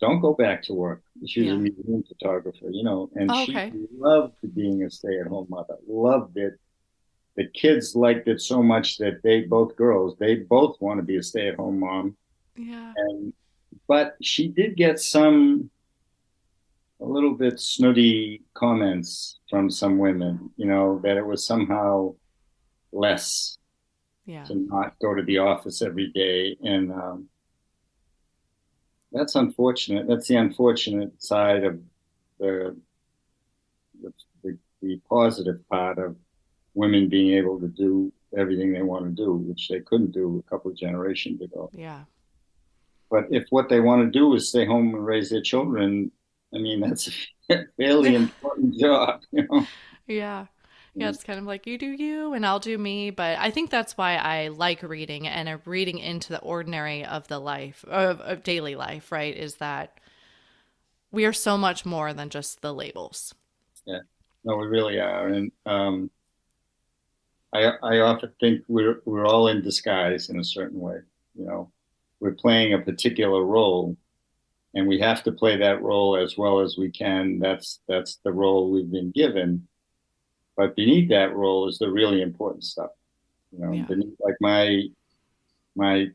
don't go back to work. She was a Yeah. museum photographer, and Oh, she okay. loved being a stay at home mother, loved it. The kids liked it so much that they both want to be a stay at home mom. Yeah. And, but she did get some a little bit snooty comments from some women, that it was somehow less Yeah. to not go to the office every day. And that's unfortunate. That's the unfortunate side of the, the positive part of women being able to do everything they want to do, which they couldn't do a couple of generations ago. Yeah. But if what they want to do is stay home and raise their children, I mean, fairly important job, you know. Yeah. Yeah, it's kind of like you do you and I'll do me, but I think that's why I like reading and reading into the ordinary of the life of daily life, right? Is that we are so much more than just the labels. Yeah, no, we really are, and I often think we're all in disguise in a certain way. You know, we're playing a particular role, and we have to play that role as well as we can. That's the role we've been given. But beneath that role is the really important stuff. You know, Yeah. beneath, like my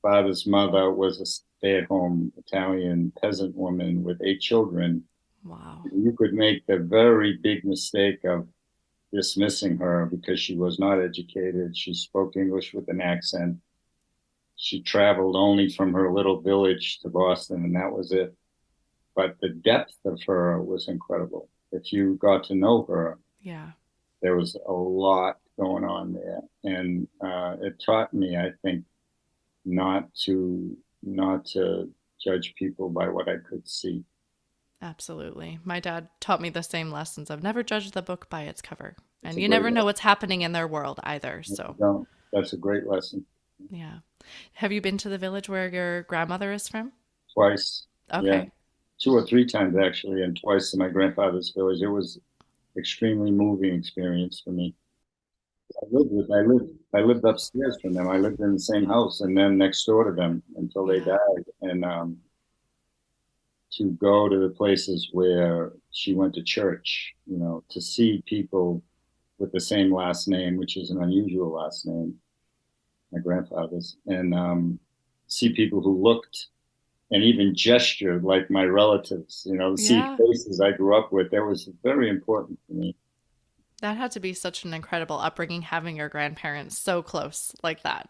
father's mother was a stay-at-home Italian peasant woman with 8 children. Wow. You could make the very big mistake of dismissing her because she was not educated. She spoke English with an accent. She traveled only from her little village to Boston, and that was it. But the depth of her was incredible. If you got to know her, Yeah. there was a lot going on there, and it taught me, I think, not to judge people by what I could see. Absolutely. My dad taught me the same lessons of never judge the book by its cover. It's And a you great never know what's happening in their world either. So, lesson. That's a great lesson. yeah. Have you been to the village where your grandmother is from? Twice, yeah, Okay. 2 or 3 times actually, and twice in my grandfather's village. It was extremely moving experience for me. I lived upstairs from them. I lived in the same house and then next door to them until they Yeah. died. And to go to the places where she went to church, to see people with the same last name, which is an unusual last name, my grandfather's, and see people who looked and even gestured like my relatives, see Yeah. faces I grew up with. That was very important for me. That had to be such an incredible upbringing having your grandparents so close like that.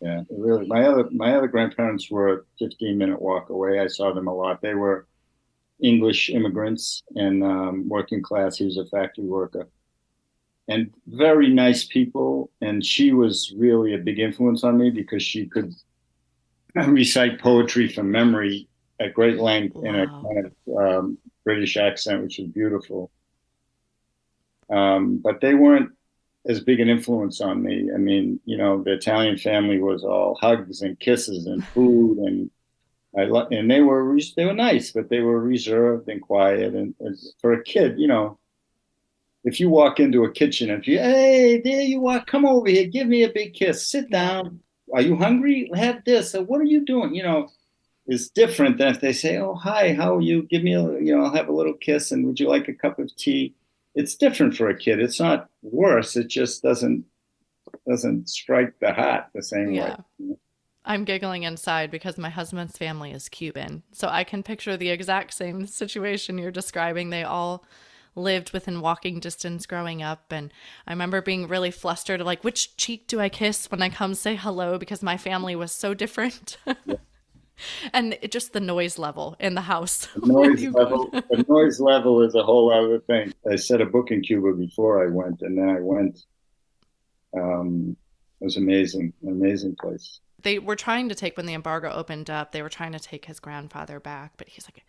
Yeah, really. My other grandparents were a 15-minute walk away. I saw them a lot. They were English immigrants and working class. He was a factory worker and very nice people. And she was really a big influence on me because she could recite poetry from memory at great length in a Wow. kind of British accent, which was beautiful. But they weren't as big an influence on me. I mean, the Italian family was all hugs and kisses and food, and and they were nice, but they were reserved and quiet. And for a kid, if you walk into a kitchen and hey, there you are, come over here, give me a big kiss, sit Yeah. down. Are you hungry? Have this. What are you doing? Is different than if they say, "Oh, hi, how are you? Give me I'll have a little kiss, and would you like a cup of tea?" It's different for a kid. It's not worse. It just doesn't strike the heart the same way. Yeah. I'm giggling inside because my husband's family is Cuban. So I can picture the exact same situation you're describing. They all lived within walking distance growing up. And I remember being really flustered, like, which cheek do I kiss when I come say hello? Because my family was so different. Yeah. And just the noise level in the house The when noise you go. level, the noise level is a whole other thing. I set a book in Cuba before I went, and then I went. It was amazing, an amazing place. They were trying to take, when the embargo opened up, they were trying to take his grandfather back, but he's like,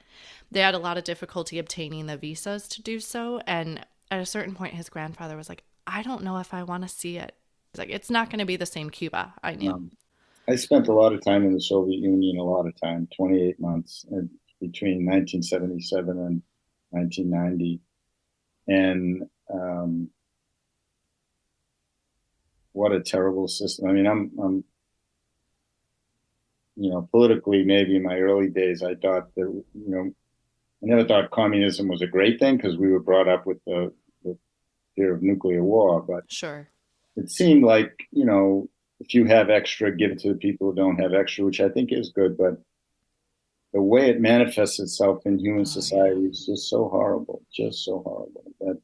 they had a lot of difficulty obtaining the visas to do so. And at a certain point, his grandfather was like, I don't know if I want to see it. He's like, it's not going to be the same Cuba I knew. I spent a lot of time in the Soviet Union, a lot of time, 28 months between 1977 and 1990. And what a terrible system. I mean, I'm politically, maybe in my early days, I thought that, I never thought communism was a great thing because we were brought up with the fear of nuclear war. But Sure. it seemed like, if you have extra, give it to the people who don't have extra, which I think is good. But the way it manifests itself in human Oh, yeah. society is just so horrible that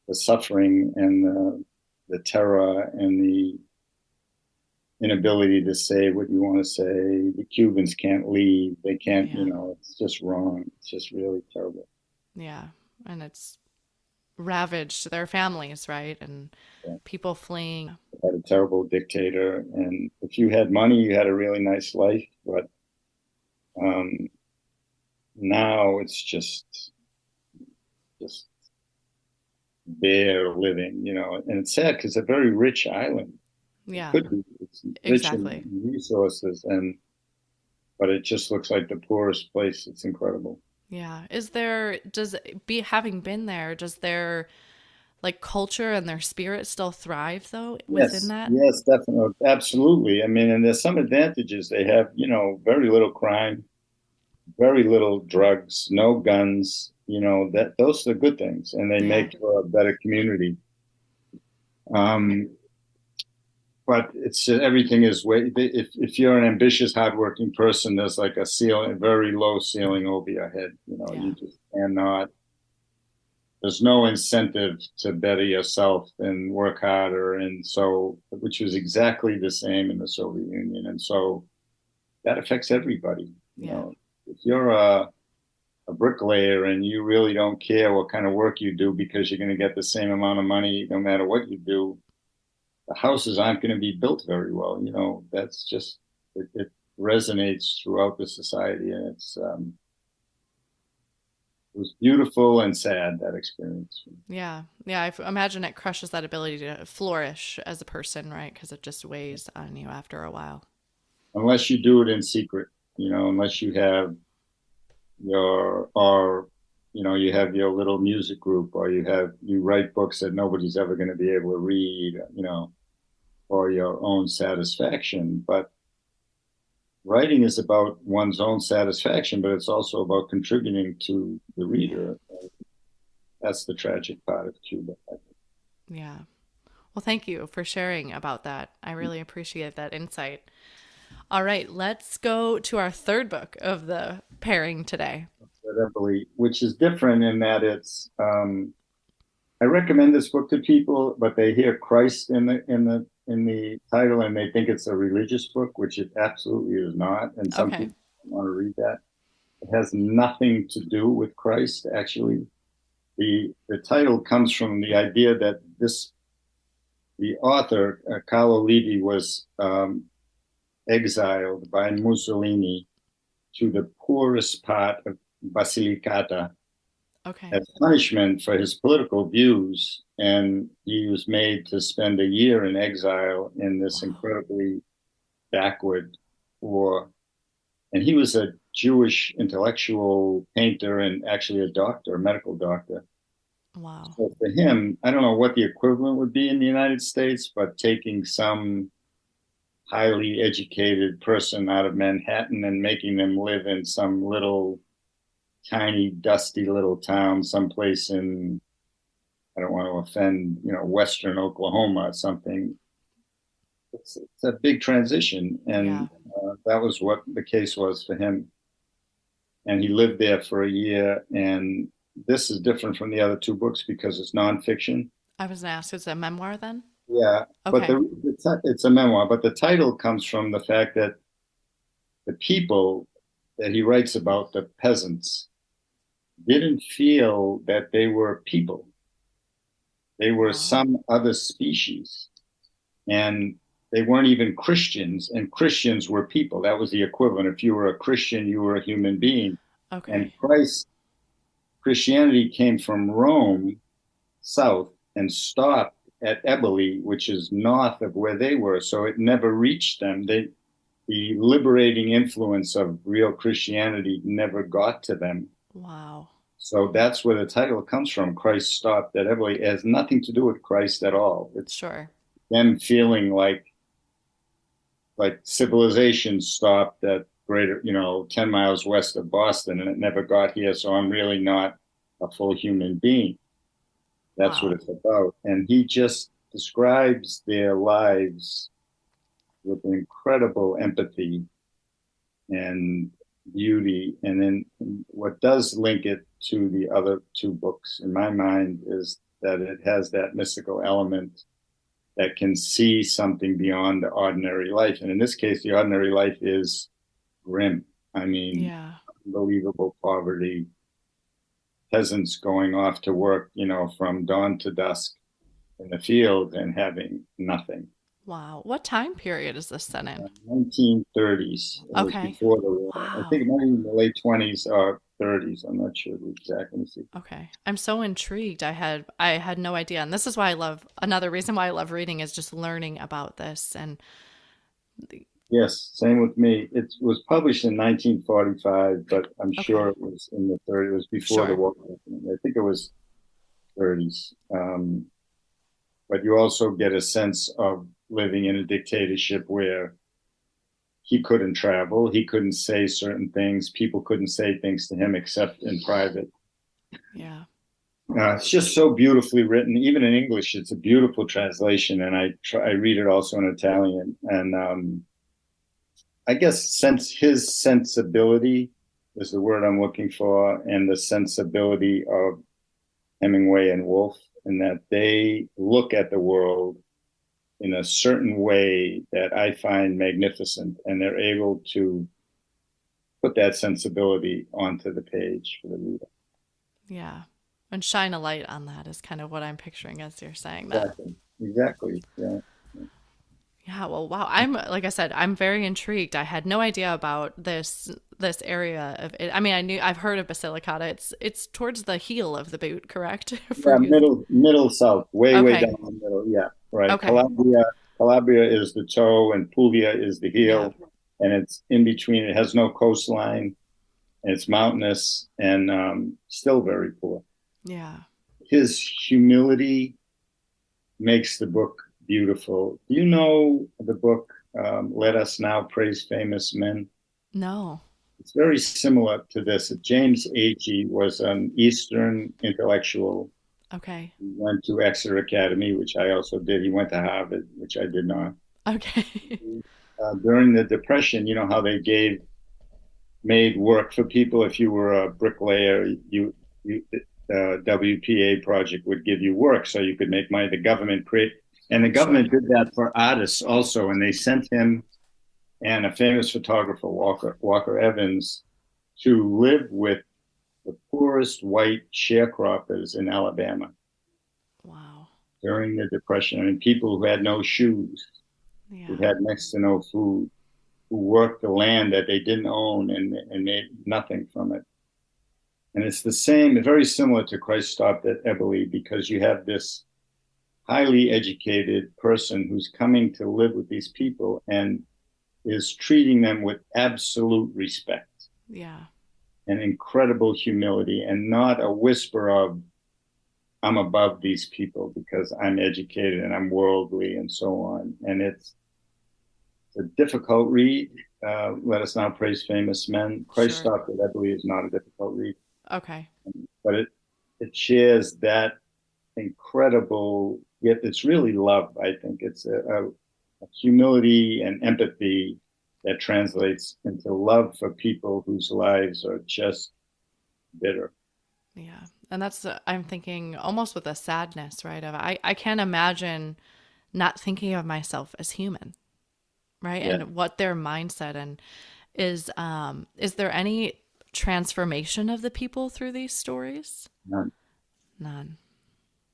the suffering and the terror and the inability to say what you want to say. The Cubans can't leave. They can't, Yeah. it's just wrong. It's just really terrible. Yeah. And it's ravaged their families, right? And Yeah. people fleeing. Had a terrible dictator. And if you had money, you had a really nice life. But, now it's just bare living, and it's sad because it's a very rich island. It Yeah, could be. It's rich in exactly. resources, but it just looks like the poorest place. It's incredible. Yeah. Having been there, does their like culture and their spirit still thrive though within Yes, that? yes, definitely, absolutely. I mean, and there's some advantages. They have, very little crime, very little drugs, no guns. That those are the good things, and they Yeah. make for a better community. Um, but it's everything is way. If you're an ambitious, hardworking person, there's like a ceiling, a very low ceiling over your head. Yeah. You just cannot. There's no incentive to better yourself and work harder, and so which was exactly the same in the Soviet Union, and so that affects everybody. Yeah. If you're a bricklayer and you really don't care what kind of work you do because you're going to get the same amount of money no matter what you do, the houses aren't going to be built very well. That's just it resonates throughout the society, and it was beautiful and sad, that experience. Yeah. Yeah. Imagine it crushes that ability to flourish as a person, right? Because it just weighs on you after a while. Unless you do it in secret, unless you have you have your little music group, or you write books that nobody's ever going to be able to read, for your own satisfaction. But writing is about one's own satisfaction, but it's also about contributing to the Yeah. reader. That's the tragic part of Cuba. Yeah. Well, thank you for sharing about that. I really appreciate that insight. All right, let's go to our third book of the pairing today. Which is different in that I recommend this book to people, but they hear Christ in the title and they think it's a religious book, which it absolutely is not. And some Okay. people don't want to read that. It has nothing to do with Christ, actually. The title comes from the idea that the author, Carlo Levi, was exiled by Mussolini to the poorest part of Basilicata Okay. as punishment for his political views. And he was made to spend a year in exile in this Wow. incredibly backward war. And he was a Jewish intellectual painter and actually a doctor, a medical doctor. Wow. So for him, I don't know what the equivalent would be in the United States, but taking some highly educated person out of Manhattan and making them live in some little tiny, dusty little town, someplace in, I don't want to offend, Western Oklahoma or something. It's a big transition. Yeah. And that was what the case was for him. And he lived there for a year. And this is different from the other two books because it's nonfiction. I was going to ask, is it a memoir then? Yeah, but Okay. it's a memoir. But the title comes from the fact that the people that he writes about, the peasants, didn't feel that they were people. They were Wow. some other species. And they weren't even Christians, and Christians were people. That was the equivalent. If you were a Christian, you were a human being. And Okay. Christianity came from Rome south and stopped at Eboli, which is north of where they were. So it never reached them. The liberating influence of real Christianity never got to them. Wow. So that's where the title comes from. Christ stopped at Eboli. It has nothing to do with Christ at all. It's Sure. them feeling like civilization stopped at greater, 10 miles west of Boston and it never got here. So I'm really not a full human being. That's what Wow. it's about. And he just describes their lives with incredible empathy and beauty. And then what does link it to the other two books, in my mind, is that it has that mystical element that can see something beyond the ordinary life. And in this case, the ordinary life is grim. I mean, Yeah. unbelievable poverty, peasants going off to work, from dawn to dusk in the field and having nothing. Wow. What time period is this set in? 1930s. It was Okay. before the war. I think Wow. it might be in the late 20s or 30s. I'm not sure the exact. Let me see. Okay. I'm so intrigued. I had no idea. And this is why I love another reason why I love reading is just learning about this and Yes, same with me. It was published in 1945, but I'm sure okay. it was in the 30s. It was before the Sure. war. I think it was 30s. But you also get a sense of living in a dictatorship where he couldn't travel, he couldn't say certain things, people couldn't say things to him except in private. Yeah. It's just so beautifully written. Even in English, it's a beautiful translation, and I read it also in Italian. And I guess his sensibility is the word I'm looking for, and the sensibility of Hemingway and Woolf, in that they look at the world in a certain way that I find magnificent, and they're able to put that sensibility onto the page for the reader. Yeah. And shine a light on that is kind of what I'm picturing as you're saying that. Exactly. Exactly. Yeah. Yeah, well, wow. I'm like I said, I'm very intrigued. I had no idea about this area of it. I mean, I've heard of Basilicata. It's towards the heel of the boot, correct? For Yeah, you. middle south, way Okay. down the middle. Yeah, right. Okay. Calabria is the toe, and Puglia is the Yeah. heel, and it's in between. It has no coastline, and it's mountainous, and still very poor. Yeah. His humility makes the book beautiful. Do you know the book "Let Us Now Praise Famous Men"? No. It's very similar to this. James Agee was an Eastern intellectual. Okay. He went to Exeter Academy, which I also did. He went to Harvard, which I did not. Okay. During the Depression, you know how they made work for people. If you were a bricklayer, WPA project would give you work so you could make money. The government and the Sure. government did that for artists also. And they sent him and a famous photographer, Walker Evans, to live with the poorest white sharecroppers in Alabama Wow. during the Depression. I mean, people who had no shoes, who Yeah. had next to no food, who worked the land that they didn't own and made nothing from it. And it's the same, very similar to Christ Stopped at Eboli, because you have this highly educated person who's coming to live with these people and is treating them with absolute respect Yeah. and incredible humility, and not a whisper of, I'm above these people because I'm educated and I'm worldly and so on. And it's a difficult read. Let Us Now Praise Famous Men. Christ Sure. Stopped It, I believe, is not a difficult read, Okay. but it shares that incredible gift. It's really love. I think it's a humility and empathy that translates into love for people whose lives are just bitter. Yeah. And that's I'm thinking almost with a sadness, right? Of I can't imagine not thinking of myself as human, right? Yeah, And what their mindset and is there any transformation of the people through these stories? none. None.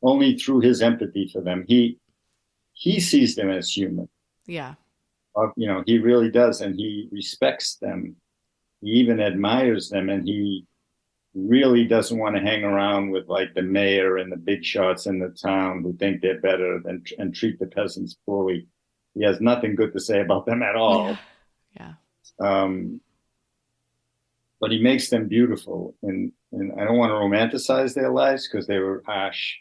Only through his empathy for them. He sees them as human. Yeah. He really does, and he respects them. He even admires them, and he really doesn't want to hang around with like the mayor and the big shots in the town who think they're better than and treat the peasants poorly. He has nothing good to say about them at Yeah. all. Yeah. Um, but he makes them beautiful, and I don't want to romanticize their lives because they were harsh,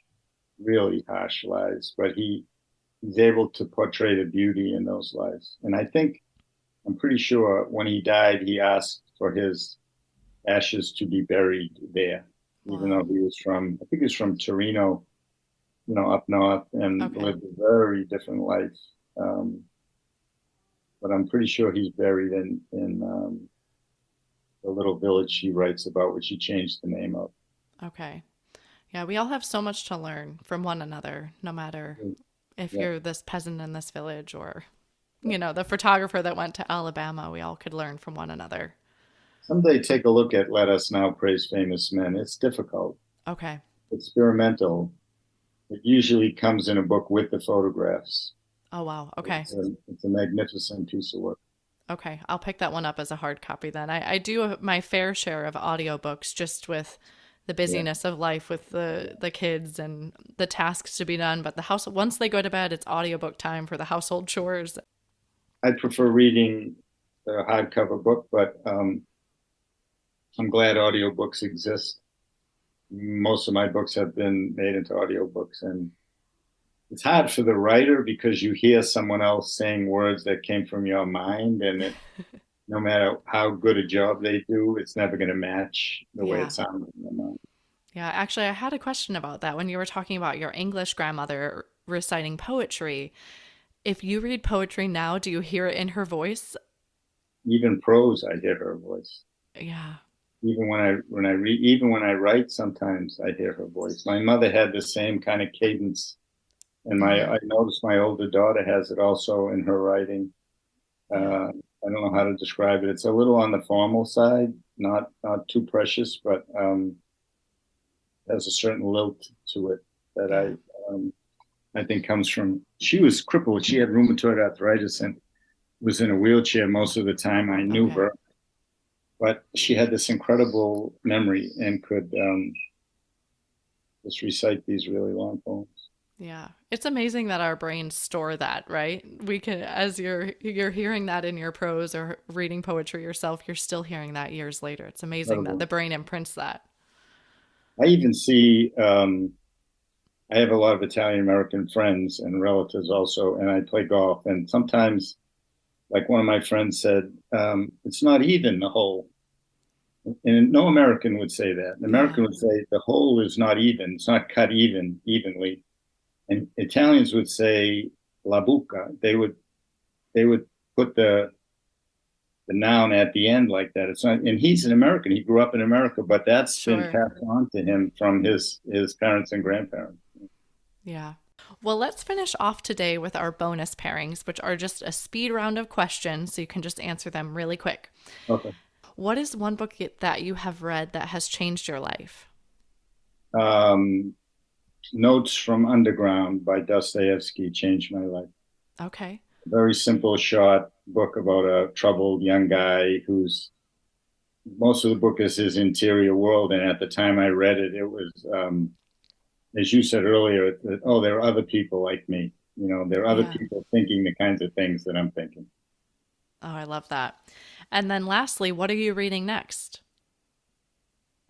really harsh lives. But he's able to portray the beauty in those lives, and I'm pretty sure when he died, he asked for his ashes to be buried there, even Wow. though I think he was from Torino, up north, and Okay. lived a very different life. Um, but I'm pretty sure he's buried in the little village he writes about, which he changed the name of. Okay. Yeah, we all have so much to learn from one another, no matter if Yeah. you're this peasant in this village or, the photographer that went to Alabama. We all could learn from one another. Someday take a look at Let Us Now Praise Famous Men. It's difficult, Okay. experimental. It usually comes in a book with the photographs. Oh, wow. Okay. It's a magnificent piece of work. Okay, I'll pick that one up as a hard copy then. I do my fair share of audiobooks just with the Yeah. busyness of life with the kids and the tasks to be done. But the house, once they go to bed, it's audiobook time for the household chores. I prefer reading a hardcover book, but I'm glad audiobooks exist. Most of my books have been made into audiobooks, and it's hard for the writer because you hear someone else saying words that came from your mind, and no matter how good a job they do, it's never going to match the way it Yeah. sounds in your mind. Yeah, actually, I had a question about that when you were talking about your English grandmother reciting poetry. If you read poetry now, do you hear it in her voice? Even prose, I hear her voice. Yeah. Even when I read, even when I write, sometimes I hear her voice. My mother had the same kind of cadence, and Mm, I noticed my older daughter has it also in her writing. yeah. I don't know how to describe it. It's a little on the formal side, not too precious, but has a certain lilt to it that Yeah. I think comes from. She was crippled. She had rheumatoid arthritis and was in a wheelchair most of the time. I knew Okay. her, but she had this incredible memory and could just recite these really long poems. Yeah. It's amazing that our brains store that, right? We can, as you're hearing that in your prose or reading poetry yourself, you're still hearing that years later. It's amazing that Incredible. the brain imprints that. I even see. I have a lot of Italian American friends and relatives also, and I play golf. And sometimes, like one of my friends said, it's not even the hole. And no American would say that. An Yeah. American would say the hole is not even. It's not cut evenly. And Italians would say la buca. They would put the noun at the end like that. It's not, and he's an American. He grew up in America, but that's been Sure. passed on to him from his parents and grandparents. Yeah. Well, let's finish off today with our bonus pairings, which are just a speed round of questions so you can just answer them really quick. Okay. What is one book that you have read that has changed your life? Um, Notes from Underground by Dostoevsky changed my life. Okay. A very simple, short book about a troubled young guy who's most of the book is his interior world. And at the time I read it, it was, as you said earlier, oh, there are other people like me. There are other Yeah. people thinking the kinds of things that I'm thinking. Oh, I love that. And then lastly, what are you reading next?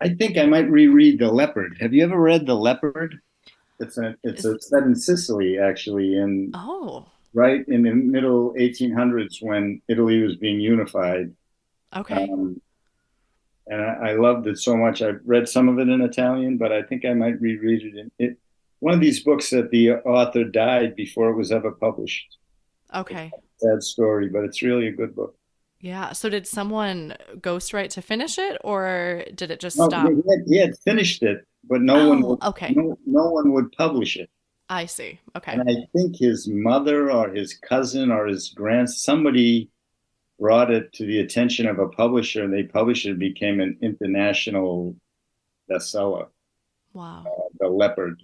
I think I might reread The Leopard. Have you ever read The Leopard? Is It's set in Sicily, actually, in Oh, right in the middle 1800s when Italy was being unified. okay. Um, and I loved it so much. I've read some of it in Italian, but I think I might reread it in it. One of these books that the author died before it was ever published. Okay. Sad story, but it's really a good book. Yeah. So did someone ghostwrite to finish it or did it just No, stop? he had finished it, but Oh, okay. no one would publish it. I see. Okay. And I think his mother or his cousin or his somebody brought it to the attention of a publisher, and they published it. It became an international bestseller. Wow. The Leopard.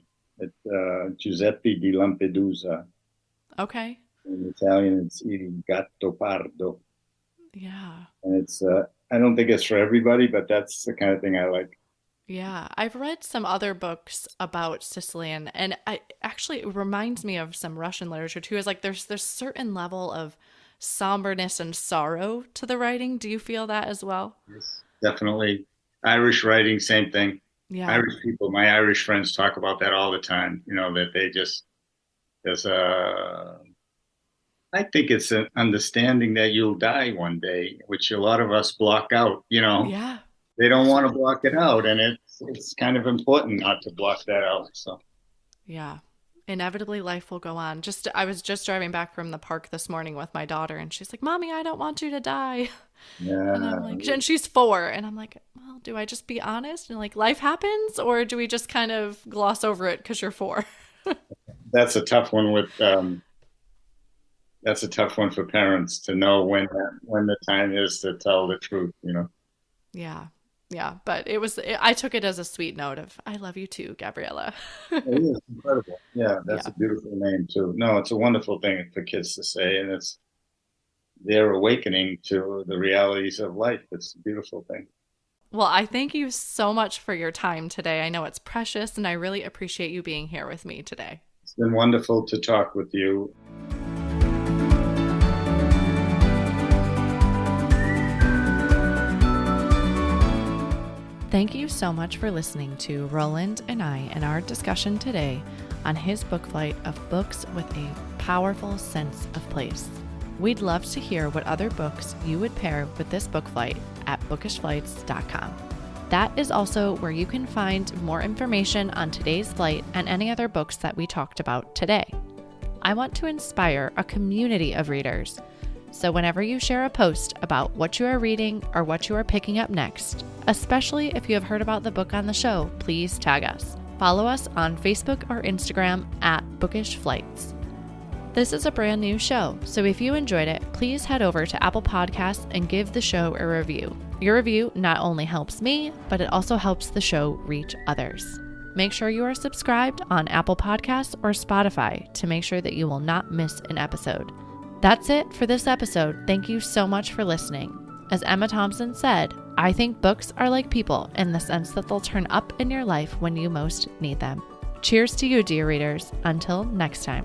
Giuseppe di Lampedusa. Okay. In Italian, it's Il Gatto Pardo, Yeah. and it's. I don't think it's for everybody, but that's the kind of thing I like. Yeah, I've read some other books about Sicilian, and I actually it reminds me of some Russian literature too. Is like there's certain level of somberness and sorrow to the writing. Do you feel that as well? Yes, definitely. Irish writing, same thing. Yeah, Irish people, my Irish friends talk about that all the time. That they just there's a. I think it's an understanding that you'll die one day, which a lot of us block out. yeah, They don't want to block it out, and it's kind of important not to block that out. So yeah. Inevitably, life will go on. Just I was just driving back from the park this morning with my daughter, and she's like, "Mommy, I don't want you to die." And I'm yeah, like, and she's 4, and I'm like, well, do I just be honest and like life happens, or do we just kind of gloss over it because you're 4? that's a tough one that's a tough one for parents to know when the time is to tell the truth. Yeah. Yeah. But I took it as a sweet note of, I love you too, Gabriella. It is incredible. Yeah, that's Yeah. a beautiful name too. No, it's a wonderful thing for kids to say, and their awakening to the realities of life. It's a beautiful thing. Well, I thank you so much for your time today. I know it's precious, and I really appreciate you being here with me today. It's been wonderful to talk with you. Thank you so much for listening to Roland and I in our discussion today on his book flight of books with a powerful sense of place. We'd love to hear what other books you would pair with this book flight at bookishflights.com. That is also where you can find more information on today's flight and any other books that we talked about today. I want to inspire a community of readers. So whenever you share a post about what you are reading or what you are picking up next, especially if you have heard about the book on the show, please tag us. Follow us on Facebook or Instagram at Bookish Flights. This is a brand new show, so if you enjoyed it, please head over to Apple Podcasts and give the show a review. Your review not only helps me, but it also helps the show reach others. Make sure you are subscribed on Apple Podcasts or Spotify to make sure that you will not miss an episode. That's it for this episode. Thank you so much for listening. As Emma Thompson said, I think books are like people in the sense that they'll turn up in your life when you most need them. Cheers to you, dear readers. Until next time.